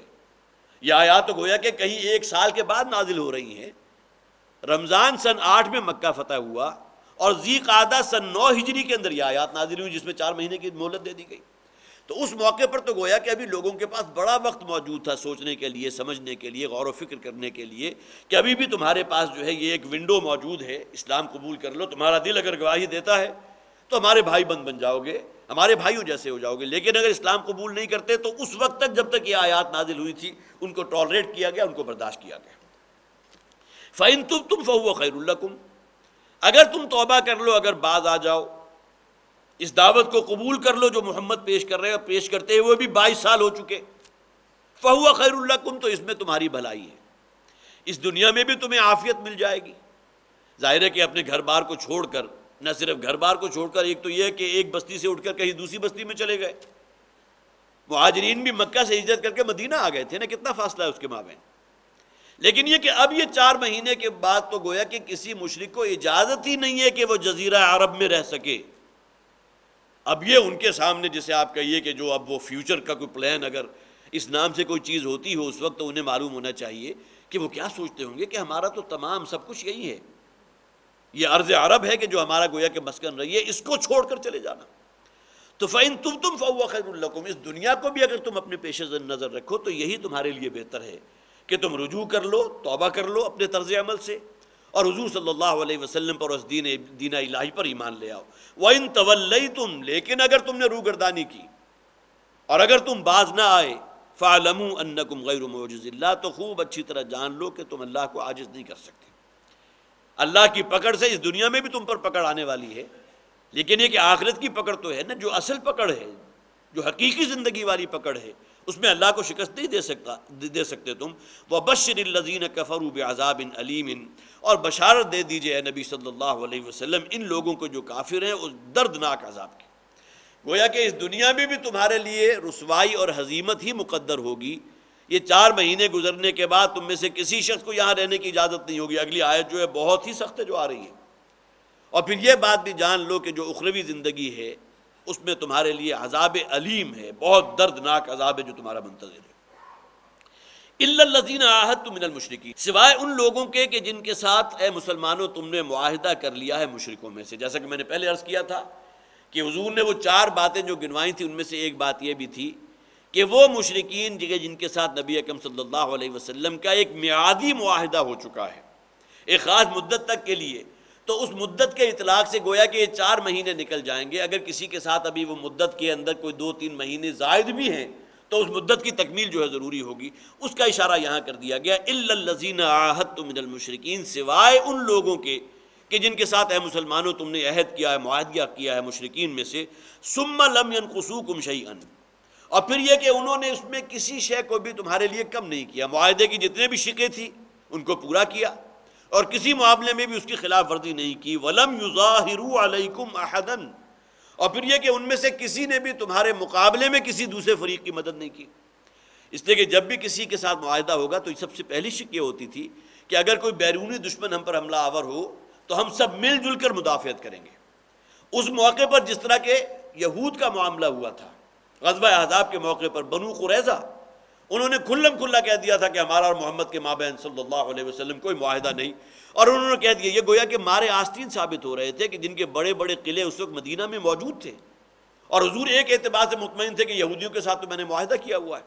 یہ آیات تو گویا کہ کہیں 1 سال کے بعد نازل ہو رہی ہیں۔ رمضان سن 8 میں مکہ فتح ہوا اور ذی قعدہ سن 9 ہجری کے اندر یہ آیات نازل ہوئی جس میں 4 مہینے کی مہلت دے دی گئی۔ تو اس موقع پر تو گویا کہ ابھی لوگوں کے پاس بڑا وقت موجود تھا سوچنے کے لیے، سمجھنے کے لیے، غور و فکر کرنے کے لیے کہ ابھی بھی تمہارے پاس جو ہے یہ ایک ونڈو موجود ہے، اسلام قبول کر لو، تمہارا دل اگر گواہی دیتا ہے تو ہمارے بھائی بند بن جاؤ گے، ہمارے بھائیوں جیسے ہو جاؤ گے، لیکن اگر اسلام قبول نہیں کرتے تو اس وقت تک جب تک یہ آیات نازل ہوئی تھی ان کو ٹالریٹ کیا گیا، ان کو برداشت کیا گیا۔ فَإِن تُبْتُمْ فَهُوَ خَيْرٌ لَكُمْ، اگر تم توبہ کر لو، اگر باز آ جاؤ، اس دعوت کو قبول کر لو جو محمد پیش کر رہے ہیں، اور پیش کرتے ہیں وہ بھی 22 سال ہو چکے، فَهُوَ خَيْرٌ لَكُمْ، تو اس میں تمہاری بھلائی ہے، اس دنیا میں بھی تمہیں عافیت مل جائے گی۔ ظاہر ہے کہ اپنے گھر بار کو چھوڑ کر، نہ صرف گھر بار کو چھوڑ کر، ایک تو یہ کہ ایک بستی سے اٹھ کر کہیں دوسری بستی میں چلے گئے، مہاجرین بھی مکہ سے ہجرت کر کے مدینہ آ گئے تھے نا، کتنا فاصلہ ہے اس کے مابین، لیکن یہ کہ اب یہ 4 مہینے کے بعد تو گویا کہ کسی مشرک کو اجازت ہی نہیں ہے کہ وہ جزیرہ عرب میں رہ سکے۔ اب یہ ان کے سامنے جسے آپ کہیے کہ جو اب وہ فیوچر کا کوئی پلان اگر اس نام سے کوئی چیز ہوتی ہو اس وقت، تو انہیں معلوم ہونا چاہیے کہ وہ کیا سوچتے ہوں گے کہ ہمارا تو تمام سب کچھ یہی ہے، یہ ارض عرب ہے کہ جو ہمارا گویا کہ مسکن رہی ہے، اس کو چھوڑ کر چلے جانا۔ تو فَإِن تُبْتُمْ فَهُوَ خَيْرٌ لَكُمْ، اس دنیا کو بھی اگر تم اپنے پیش نظر رکھو تو یہی تمہارے لیے بہتر ہے کہ تم رجوع کر لو، توبہ کر لو اپنے طرز عمل سے، اور حضور صلی اللہ علیہ وسلم پر، اس دین الہی پر ایمان لے آؤ۔ وَإِن تَوَلَّيْتُمْ، لیکن اگر تم نے روگردانی کی اور اگر تم باز نہ آئے، فَاعْلَمُوا أَنَّكُمْ غَيْرُ مُعْجِزِ اللَّهِ، تو خوب اچھی طرح جان لو کہ تم اللہ کو عاجز نہیں کر سکتے۔ اللہ کی پکڑ سے اس دنیا میں بھی تم پر پکڑ آنے والی ہے، لیکن یہ کہ آخرت کی پکڑ تو ہے نا، جو اصل پکڑ ہے، جو حقیقی زندگی والی پکڑ ہے، اس میں اللہ کو شکست نہیں دے سکتے تم۔ وَبَشِّرِ الَّذِينَ كَفَرُوا بِعَذَابٍ أَلِيمٍ، اور بشارت دے دیجئے اے نبی صلی اللہ علیہ وسلم ان لوگوں کو جو کافر ہیں اس دردناک عذاب کی۔ گویا کہ اس دنیا میں بھی تمہارے لیے رسوائی اور ہزیمت ہی مقدر ہوگی۔ یہ 4 مہینے گزرنے کے بعد تم میں سے کسی شخص کو یہاں رہنے کی اجازت نہیں ہوگی۔ اگلی آیت جو ہے بہت ہی سخت ہے جو آ رہی ہے، اور پھر یہ بات بھی جان لو کہ جو اخروی زندگی ہے اس میں تمہارے لیے عذاب علیم ہے، بہت دردناک عذاب ہے جو تمہارا منتظر ہے۔ إِلَّا الَّذِينَ عَاهَدتُّم مِّنَ الْمُشْرِكِينَ، سوائے ان لوگوں کے کہ جن کے ساتھ اے مسلمانوں تم نے معاہدہ کر لیا ہے مشرکوں میں سے۔ جیسا کہ میں نے پہلے عرض کیا تھا کہ حضور نے وہ 4 باتیں جو گنوائی تھیں ان میں سے ایک بات یہ بھی تھی کہ وہ مشرکین جن کے ساتھ نبی اکرم صلی اللہ علیہ وسلم کا ایک میعادی معاہدہ ہو چکا ہے ایک خاص مدت تک کے لیے، تو اس مدت کے اطلاق سے گویا کہ یہ 4 مہینے نکل جائیں گے۔ اگر کسی کے ساتھ ابھی وہ مدت کے اندر کوئی 2-3 مہینے زائد بھی ہیں تو اس مدت کی تکمیل جو ہے ضروری ہوگی، اس کا اشارہ یہاں کر دیا گیا۔ إِلَّا الَّذِينَ عَاهَدتُّم مِّنَ الْمُشْرِكِينَ، سوائے ان لوگوں کے کہ جن کے ساتھ اے مسلمانوں تم نے عہد کیا ہے، معاہدہ کیا ہے مشرکین میں سے، ثُمَّ لَمْ يَنْقُصُوكُمْ شَيْئًا، اور پھر یہ کہ انہوں نے اس میں کسی شے کو بھی تمہارے لیے کم نہیں کیا، معاہدے کی جتنے بھی شقیں تھی ان کو پورا کیا اور کسی معاملے میں بھی اس کی خلاف ورزی نہیں کی۔ وَلَمْ يُظَاهِرُوا عَلَيْكُمْ أَحَدًا، اور پھر یہ کہ ان میں سے کسی نے بھی تمہارے مقابلے میں کسی دوسرے فریق کی مدد نہیں کی۔ اس لیے کہ جب بھی کسی کے ساتھ معاہدہ ہوگا تو سب سے پہلی شک یہ ہوتی تھی کہ اگر کوئی بیرونی دشمن ہم پر حملہ آور ہو تو ہم سب مل جل کر مدافعت کریں گے۔ اس موقع پر جس طرح کے یہود کا معاملہ ہوا تھا غزوہ احزاب کے موقع پر، بنو قریظہ انہوں نے کھلم کھلا کہہ دیا تھا کہ ہمارا اور محمد کے مابین صلی اللہ علیہ وسلم کوئی معاہدہ نہیں، اور انہوں نے کہہ دیا، یہ گویا کہ مارے آستین ثابت ہو رہے تھے کہ جن کے بڑے بڑے قلعے اس وقت مدینہ میں موجود تھے، اور حضور ایک اعتبار سے مطمئن تھے کہ یہودیوں کے ساتھ تو میں نے معاہدہ کیا ہوا ہے۔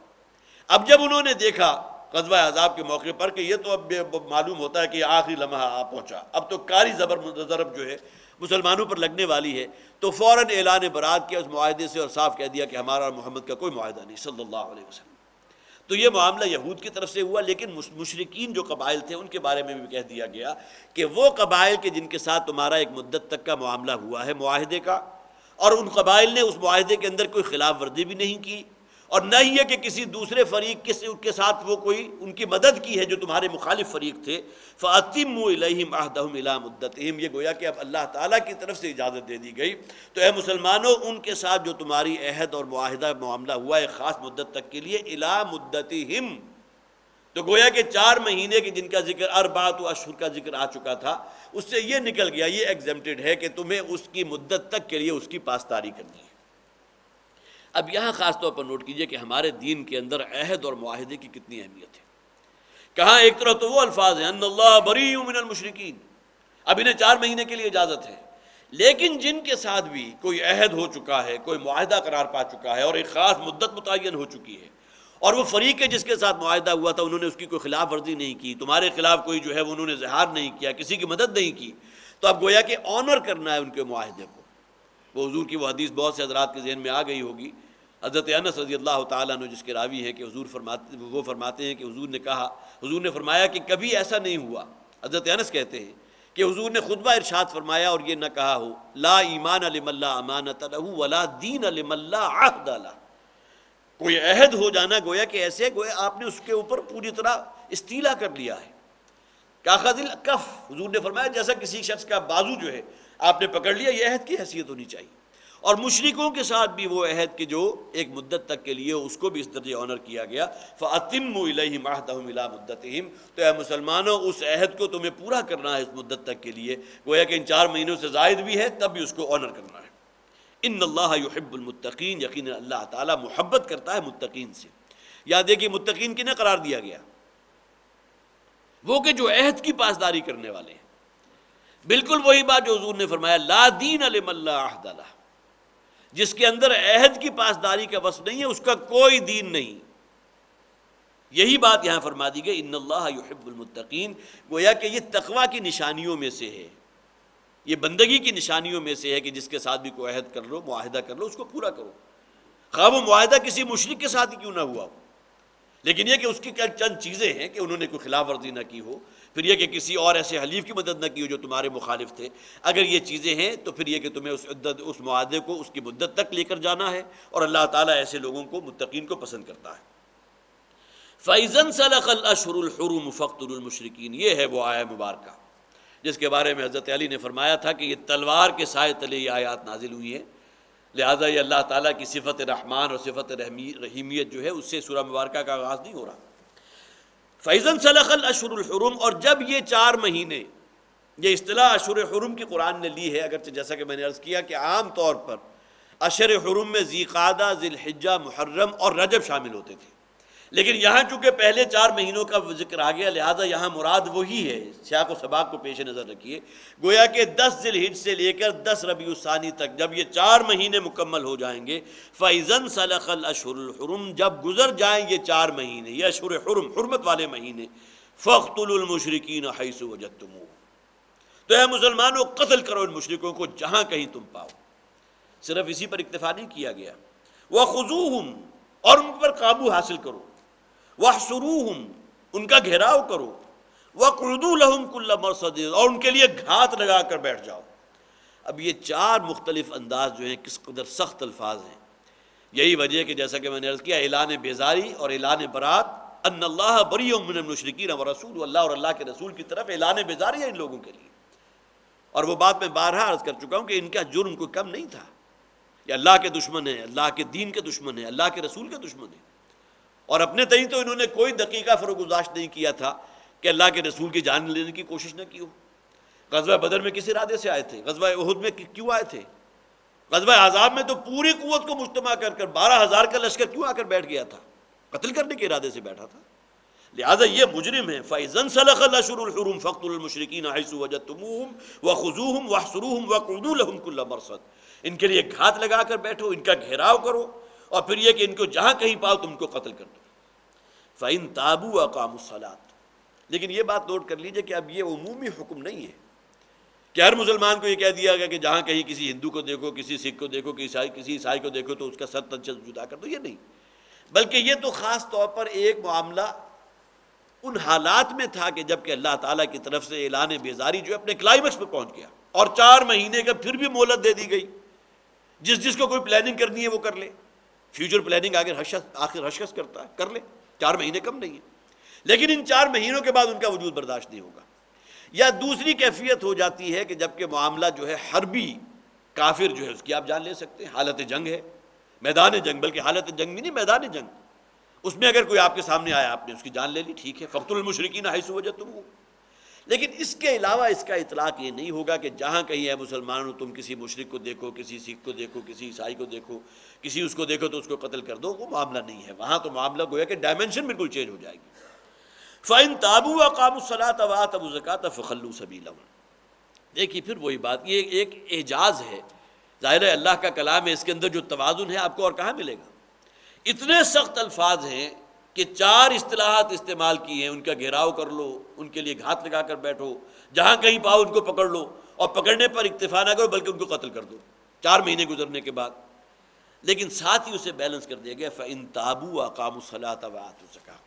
اب جب انہوں نے دیکھا غزوہ احزاب کے موقع پر کہ یہ تو اب معلوم ہوتا ہے کہ یہ آخری لمحہ آ پہنچا، اب تو کاری ضرب جو ہے مسلمانوں پر لگنے والی ہے، تو فوراً اعلان برات کیا اس معاہدے سے اور صاف کہہ دیا کہ ہمارا اور محمد کا کوئی معاہدہ نہیں صلی اللہ علیہ وسلم۔ تو یہ معاملہ یہود کی طرف سے ہوا، لیکن مشرکین جو قبائل تھے ان کے بارے میں بھی کہہ دیا گیا کہ وہ قبائل کے جن کے ساتھ تمہارا ایک مدت تک کا معاملہ ہوا ہے معاہدے کا، اور ان قبائل نے اس معاہدے کے اندر کوئی خلاف ورزی بھی نہیں کی، اور نہ ہی ہے کہ کسی دوسرے فریق کے ساتھ وہ کوئی ان کی مدد کی ہے جو تمہارے مخالف فریق تھے، فَأَتِمُّوا إِلَيْهِمْ عَهْدَهُمْ إِلَىٰ مُدَّتِهِمْ، یہ گویا کہ اب اللہ تعالیٰ کی طرف سے اجازت دے دی گئی، تو اے مسلمانوں ان کے ساتھ جو تمہاری عہد اور معاہدہ معاملہ ہوا ہے خاص مدت تک کے لیے، إِلَىٰ مُدَّتِهِمْ، تو گویا کہ 4 مہینے کے جن کا ذکر 4 اشہر کا ذکر آ چکا تھا، اس سے یہ نکل گیا، یہ ایگزمپٹڈ ہے کہ تمہیں اس کی مدت تک کے لیے اس کی پاسداری کرنی ہے۔ اب یہاں خاص طور پر نوٹ کیجئے کہ ہمارے دین کے اندر عہد اور معاہدے کی کتنی اہمیت ہے۔ کہاں ایک طرف تو وہ الفاظ ہیں ان اللہ بریء من المشرکین، اب انہیں 4 مہینے کے لیے اجازت ہے، لیکن جن کے ساتھ بھی کوئی عہد ہو چکا ہے، کوئی معاہدہ قرار پا چکا ہے اور ایک خاص مدت متعین ہو چکی ہے، اور وہ فریق ہے جس کے ساتھ معاہدہ ہوا تھا انہوں نے اس کی کوئی خلاف ورزی نہیں کی، تمہارے خلاف کوئی جو ہے انہوں نے زہار نہیں کیا، کسی کی مدد نہیں کی، تو اب گویا کہ آنر کرنا ہے ان کے معاہدے کو۔ وہ حضور کی وہ حدیث بہت سے حضرات کے ذہن میں آ گئی ہوگی، حضرت انس رضی اللہ تعالیٰ عنہ جس کے راوی ہے کہ حضور فرماتے ہیں کہ حضور نے فرمایا کہ کبھی ایسا نہیں ہوا، حضرت انس کہتے ہیں کہ حضور نے خطبہ ارشاد فرمایا اور یہ نہ کہا ہو لا ایمان لمن لا امانۃ لہ ولا دین لمن لا عہد لہ، کوئی عہد ہو جانا گویا کہ ایسے گویا آپ نے اس کے اوپر پوری طرح استیلا کر لیا ہے، کاخذ الکف، حضور نے فرمایا جیسا کسی شخص کا بازو جو ہے آپ نے پکڑ لیا، یہ عہد کی حیثیت ہونی چاہیے۔ اور مشرکوں کے ساتھ بھی وہ عہد کے جو ایک مدت تک کے لیے اس کو بھی اس درجے آنر کیا گیا، فَأَتِمُّوا إِلَيْهِمْ عَهْدَهُمْ إِلَىٰ مُدَّتِهِمْ، تو اے مسلمانوں اس عہد کو تمہیں پورا کرنا ہے اس مدت تک کے لیے، گویا کہ ان 4 مہینوں سے زائد بھی ہے تب بھی اس کو آنر کرنا ہے۔ ان اللہ یحب المتقین، یقینا اللہ تعالیٰ محبت کرتا ہے متقین سے۔ یاد دیکھیے متقین کنہیں قرار دیا گیا؟ وہ کہ جو عہد کی پاسداری کرنے والے ہیں، بالکل وہی بات جو حضور نے فرمایا لا دین لمن لا عہد لہ، جس کے اندر عہد کی پاسداری کا وصف نہیں ہے اس کا کوئی دین نہیں، یہی بات یہاں فرما دی گئی ان اللہ یحب المتقین، گویا کہ یہ تقویٰ کی نشانیوں میں سے ہے، یہ بندگی کی نشانیوں میں سے ہے کہ جس کے ساتھ بھی کوئی عہد کر لو، معاہدہ کر لو، اس کو پورا کرو، خواہ وہ معاہدہ کسی مشرک کے ساتھ ہی کیوں نہ ہوا ہو، لیکن یہ کہ اس کی چند چیزیں ہیں کہ انہوں نے کوئی خلاف ورزی نہ کی ہو، پھر یہ کہ کسی اور ایسے حلیف کی مدد نہ کی ہو جو تمہارے مخالف تھے، اگر یہ چیزیں ہیں تو پھر یہ کہ تمہیں اس معاہدے کو اس کی مدت تک لے کر جانا ہے، اور اللہ تعالیٰ ایسے لوگوں کو متقین کو پسند کرتا ہے۔ فَإِذَا انْسَلَخَ الْأَشْهُرُ الْحُرُمُ فَاقْتُلُوا الْمُشْرِكِينَ، یہ ہے وہ آیہ مبارکہ جس کے بارے میں حضرت علی نے فرمایا تھا کہ یہ تلوار کے سائے تلے یہ آیات نازل ہوئی ہیں، لہٰذا یہ اللہ تعالیٰ کی صفت رحمان اور صفت رحیمیت جو ہے اس سے سورہ مبارکہ کا آغاز نہیں ہو رہا۔ فَإِذَا انْسَلَخَ الْأَشْهُرُ الْحُرُمُ، اور جب یہ 4 مہینے، یہ اصطلاح اشہر حرم کی قرآن نے لی ہے، اگرچہ جیسا کہ میں نے عرض کیا کہ عام طور پر اشہر حرم میں ذی قعدہ، ذی الحجہ، محرم اور رجب شامل ہوتے تھے، لیکن یہاں چونکہ پہلے 4 مہینوں کا ذکر آ گیا لہذا یہاں مراد وہی ہے، سیاق و سباق کو پیش نظر رکھیے، گویا کہ 10 ذی الحجہ سے لے کر 10 ربیع الثانی تک جب یہ 4 مہینے مکمل ہو جائیں گے، فَإِذَا انْسَلَخَ الْأَشْهُرُ الْحُرُمُ، جب گزر جائیں یہ 4 مہینے، یہ اشہر حرم، حرمت والے مہینے، فَاقْتُلُوا الْمُشْرِكِينَ حَيْثُ وَجَدتُّمُوهُمْ، تو اے مسلمانوں قتل کرو ان مشرکوں کو جہاں کہیں تم پاؤ۔ صرف اسی پر اکتفا نہیں کیا گیا، وَخُذُوهُمْ، اور ان پر قابو حاصل کرو، وَاحْصُرُوهُمْ، ان کا گھیراؤ کرو، وَاقْعُدُوا لَهُمْ كُلَّ مَرْصَدٍ، اور ان کے لیے گھات لگا کر بیٹھ جاؤ۔ اب یہ 4 مختلف انداز جو ہیں کس قدر سخت الفاظ ہیں، یہی وجہ ہے کہ جیسا کہ میں نے عرض کیا اعلان بیزاری اور اعلان برات، ان اللہ بریء من المشرکین ورسولہ، اللہ اور اللہ کے رسول کی طرف اعلان بیزاری ہے ان لوگوں کے لیے، اور وہ بات میں بارہا عرض کر چکا ہوں کہ ان کا جرم کوئی کم نہیں تھا، یہ اللہ کے دشمن ہیں، اللہ کے دین کے دشمن ہیں، اللہ کے رسول کے دشمن ہیں، اور اپنے تئیں تو انہوں نے کوئی دقیقہ فروگزاشت نہیں کیا تھا کہ اللہ کے رسول کی جان لینے کی کوشش نہ کی ہو۔ غزوہ بدر میں کس ارادے سے آئے تھے؟ غزوہ احد میں کیوں آئے تھے؟ غزوہ احزاب میں تو پوری قوت کو مجتمع کر کر 12,000 کا لشکر کیوں آ کر بیٹھ گیا تھا؟ قتل کرنے کے ارادے سے بیٹھا تھا۔ لہذا یہ مجرم ہیں۔ فَإِذَا انْسَلَخَ الْأَشْهُرُ الْحُرُمُ فَاقْتُلُوا الْمُشْرِكِينَ حَيْثُ وَجَدتُّمُوهُمْ وَخُذُوهُمْ وَاحْصُرُوهُمْ وَاقْعُدُوا لَهُمْ كُلَّ مَرْصَدٍ، ان کے لیے گھات لگا کر بیٹھو، ان کا گھیراؤ کرو، اور پھر یہ کہ ان کو جہاں کہیں پاؤ تم کو قتل کر دو۔ فَإِن تَابُوا وَأَقَامُوا الصَّلَاةَ، لیکن یہ بات نوٹ کر لیجئے کہ اب یہ عمومی حکم نہیں ہے کہ ہر مسلمان کو یہ کہہ دیا گیا کہ جہاں کہیں کسی ہندو کو دیکھو، کسی سکھ کو دیکھو، کسی عیسائی کو دیکھو تو اس کا سر تن سے جدا کر دو، یہ نہیں۔ بلکہ یہ تو خاص طور پر ایک معاملہ ان حالات میں تھا کہ جب کہ اللہ تعالیٰ کی طرف سے اعلان بیزاری جو اپنے کلائمیکس پہ پہنچ گیا، اور 4 مہینے کا پھر بھی مہلت دے دی گئی، جس کو کوئی پلاننگ کرنی ہے وہ کر لے، فیوچر پلاننگ آخر ہر شخص کرتا ہے، کر لے، 4 مہینے کم نہیں ہے، لیکن ان 4 مہینوں کے بعد ان کا وجود برداشت نہیں ہوگا۔ یا دوسری کیفیت ہو جاتی ہے کہ جب کہ معاملہ جو ہے حربی، کافر جو ہے اس کی آپ جان لے سکتے ہیں، حالت جنگ ہے، میدان جنگ، بلکہ حالت جنگ بھی نہیں، میدان جنگ، اس میں اگر کوئی آپ کے سامنے آیا آپ نے اس کی جان لے لی، ٹھیک ہے، فقتلوا المشرکین حیث وجدتموہم۔ لیکن اس کے علاوہ اس کا اطلاق یہ نہیں ہوگا کہ جہاں کہیں ہے مسلمانوں تم کسی مشرک کو دیکھو، کسی سکھ کو دیکھو، کسی عیسائی کو دیکھو، کسی اس کو دیکھو تو اس کو قتل کر دو، وہ معاملہ نہیں ہے، وہاں تو معاملہ گویا کہ ڈائمنشن بالکل چینج ہو جائے گی۔ فَإِن تَابُوا وَأَقَامُوا الصَّلَاةَ وَآتَوُا الزَّكَاةَ فَخَلُّوا سَبِيلَهُمْ۔ دیکھیے پھر وہی بات، یہ ایک اعجاز ہے، ظاہر ہے اللہ کا کلام ہے، اس کے اندر جو توازن ہے آپ کو اور کہاں ملے گا؟ اتنے سخت الفاظ ہیں کہ 4 اصطلاحات استعمال کی ہیں، ان کا گھیراؤ کر لو، ان کے لیے گھات لگا کر بیٹھو، جہاں کہیں پاؤ ان کو پکڑ لو، اور پکڑنے پر اکتفا نہ کرو بلکہ ان کو قتل کر دو 4 مہینے گزرنے کے بعد۔ لیکن ساتھ ہی اسے بیلنس کر دیا گیا فَإِن تَابُوا وَأَقَامُوا الصَّلَاةَ وَآتُوا الزَّكَاةَ۔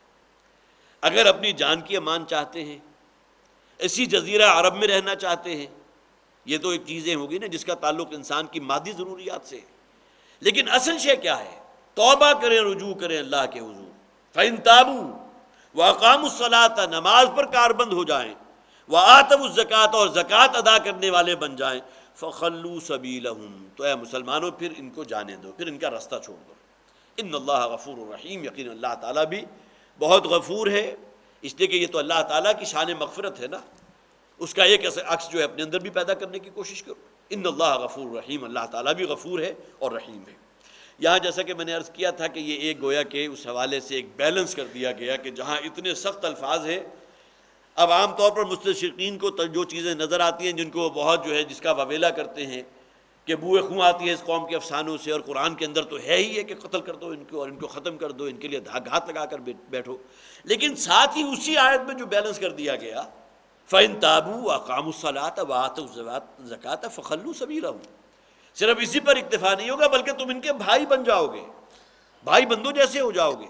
اگر اپنی جان کی امان چاہتے ہیں، اسی جزیرہ عرب میں رہنا چاہتے ہیں، یہ تو ایک چیزیں ہوگی نا جس کا تعلق انسان کی مادی ضروریات سے، لیکن اصل شے کیا ہے؟ توبہ کریں، رجوع کریں اللہ کے حضور۔ فَإِن تَابُوا وَأَقَامُوا الصَّلَاةَ، نماز پر کاربند ہو جائیں، وَآتَوُا الزَّكَاةَ، اور زکوٰۃ ادا کرنے والے بن جائیں، فَخَلُّوا سَبِيلَهُمْ، تو اے مسلمانوں پھر ان کو جانے دو، پھر ان کا راستہ چھوڑ دو۔ ان اللہ غفور الرحیم، یقین اللہ تعالیٰ بھی بہت غفور ہے، اس لیے کہ یہ تو اللہ تعالیٰ کی شان مغفرت ہے نا، اس کا ایک عکس جو ہے اپنے اندر بھی پیدا کرنے کی کوشش کرو۔ ان اللہ غفور الرحیم، اللہ تعالیٰ بھی غفور ہے اور رحیم ہے۔ یہاں جیسا کہ میں نے عرض کیا تھا کہ یہ ایک گویا کہ اس حوالے سے ایک بیلنس کر دیا گیا کہ جہاں اتنے سخت الفاظ ہیں، اب عام طور پر مستشرقین کو جو چیزیں نظر آتی ہیں جن کو بہت جو ہے جس کا واویلا کرتے ہیں کہ بوئے خوں آتی ہے اس قوم کے افسانوں سے، اور قرآن کے اندر تو ہے ہی ہے کہ قتل کر دو ان کو اور ان کو ختم کر دو، ان کے لیے گھات لگا کر بیٹھو، لیکن ساتھ ہی اسی آیت میں جو بیلنس کر دیا گیا فَإِن تَابُوا وَأَقَامُوا الصَّلَاةَ وَآتَوُا الزَّكَاةَ فَخَلُّوا سَبِيلَهُمْ۔ صرف اسی پر اکتفا نہیں ہوگا بلکہ تم ان کے بھائی بن جاؤ گے، بھائی بندوں جیسے ہو جاؤ گے،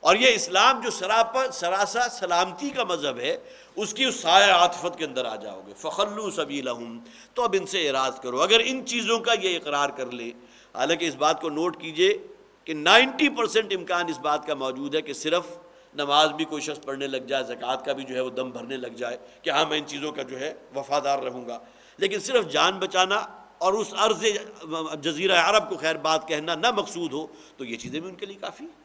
اور یہ اسلام جو سراسا سلامتی کا مذہب ہے اس کی اس سایہ عاطفت کے اندر آ جاؤ گے۔ فَخَلُّوا سَبِيلَهُمْ، تو اب ان سے اعراض کرو اگر ان چیزوں کا یہ اقرار کر لے۔ حالانکہ اس بات کو نوٹ کیجئے کہ 90% امکان اس بات کا موجود ہے کہ صرف نماز بھی کوئی شخص پڑھنے لگ جائے، زکوٰۃ کا بھی جو ہے وہ دم بھرنے لگ جائے کہ ہاں میں ان چیزوں کا جو ہے وفادار رہوں گا، لیکن صرف جان بچانا اور اس عرض جزیرہ عرب کو خیر بات کہنا نہ مقصود ہو تو یہ چیزیں بھی ان کے لیے کافی ہیں۔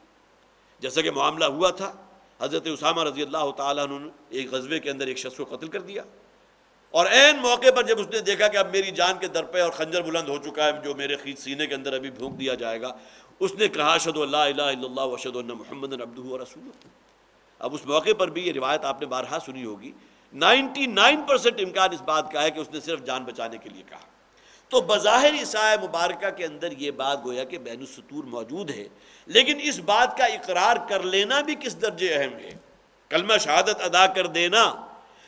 جیسا کہ معاملہ ہوا تھا، حضرت اسامہ رضی اللہ تعالیٰ عنہ نے ایک غزوے کے اندر ایک شخص کو قتل کر دیا، اور عین موقع پر جب اس نے دیکھا کہ اب میری جان کے در پہ اور خنجر بلند ہو چکا ہے جو میرے سینے کے اندر ابھی بھونک دیا جائے گا، اس نے کہا اشہد ان لا الہ الا اللہ واشہد ان محمدا عبدہ ورسولہ۔ اب اس موقع پر بھی یہ روایت آپ نے بارہا سنی ہوگی، 99% امکان اس بات کا ہے کہ اس نے صرف جان بچانے کے لیے کہا۔ تو بظاہر اس آیہ مبارکہ کے اندر یہ بات گویا کہ بین السطور موجود ہے، لیکن اس بات کا اقرار کر لینا بھی کس درجے اہم ہے، کلمہ شہادت ادا کر دینا،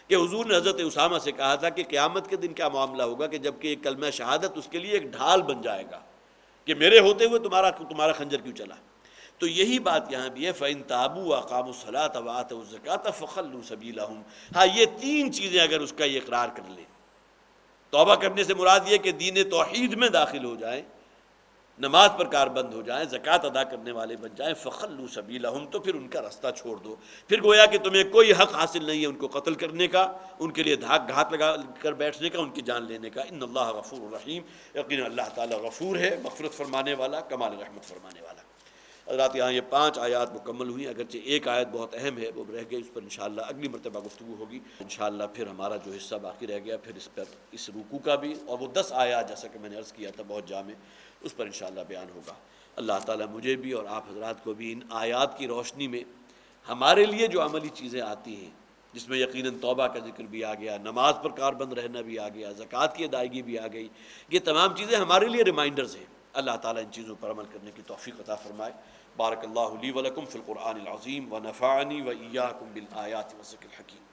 کہ حضور نے حضرت اسامہ سے کہا تھا کہ قیامت کے دن کیا معاملہ ہوگا کہ جب کہ ایک کلمہ شہادت اس کے لیے ایک ڈھال بن جائے گا کہ میرے ہوتے ہوئے تمہارا خنجر کیوں چلا۔ تو یہی بات یہاں بھی ہے فَإِن تَابُوا وَأَقَامُوا الصَّلَاةَ وَآتَوُا الزَّكَاةَ فَخَلُّوا سَبِيلَهُمْ۔ ہاں یہ 3 چیزیں اگر اس کا یہ اقرار کر لیں، توبہ کرنے سے مراد یہ کہ دین توحید میں داخل ہو جائیں، نماز پر کاربند ہو جائیں، زکوٰۃ ادا کرنے والے بن جائیں، فَخَلُّوا سَبِيلَهُمْ، تو پھر ان کا راستہ چھوڑ دو، پھر گویا کہ تمہیں کوئی حق حاصل نہیں ہے ان کو قتل کرنے کا، ان کے لیے گھات لگا کر بیٹھنے کا، ان کی جان لینے کا۔ ان اللہ غفور الرحیم، یقینا اللہ تعالیٰ غفور ہے، مغفرت فرمانے والا، کمال رحمت فرمانے والا۔ حضرات یہاں یہ 5 آیات مکمل ہوئی، اگرچہ ایک آیت بہت اہم ہے وہ رہ گئی، اس پر انشاءاللہ اگلی مرتبہ گفتگو ہوگی انشاءاللہ۔ پھر ہمارا جو حصہ باقی رہ گیا پھر اس پر اس رکوع کا بھی، اور وہ 10 آیات جیسا کہ میں نے عرض کیا تھا بہت جامع، اس پر انشاءاللہ بیان ہوگا۔ اللہ تعالیٰ مجھے بھی اور آپ حضرات کو بھی ان آیات کی روشنی میں ہمارے لیے جو عملی چیزیں آتی ہیں، جس میں یقیناً توبہ کا ذکر بھی آ گیا، نماز پر کاربند رہنا بھی آ گیا، زکوٰۃ کی ادائیگی بھی آ گئی، یہ تمام چیزیں ہمارے لیے ریمائنڈرز ہیں۔ اللہ تعالیٰ ان چیزوں پر عمل کرنے کی توفیق عطا فرمائے۔ بارک اللہ لی ولکم فی القرآن العظیم ونفعنی وإیاکم بالآیات والذکر الحکیم۔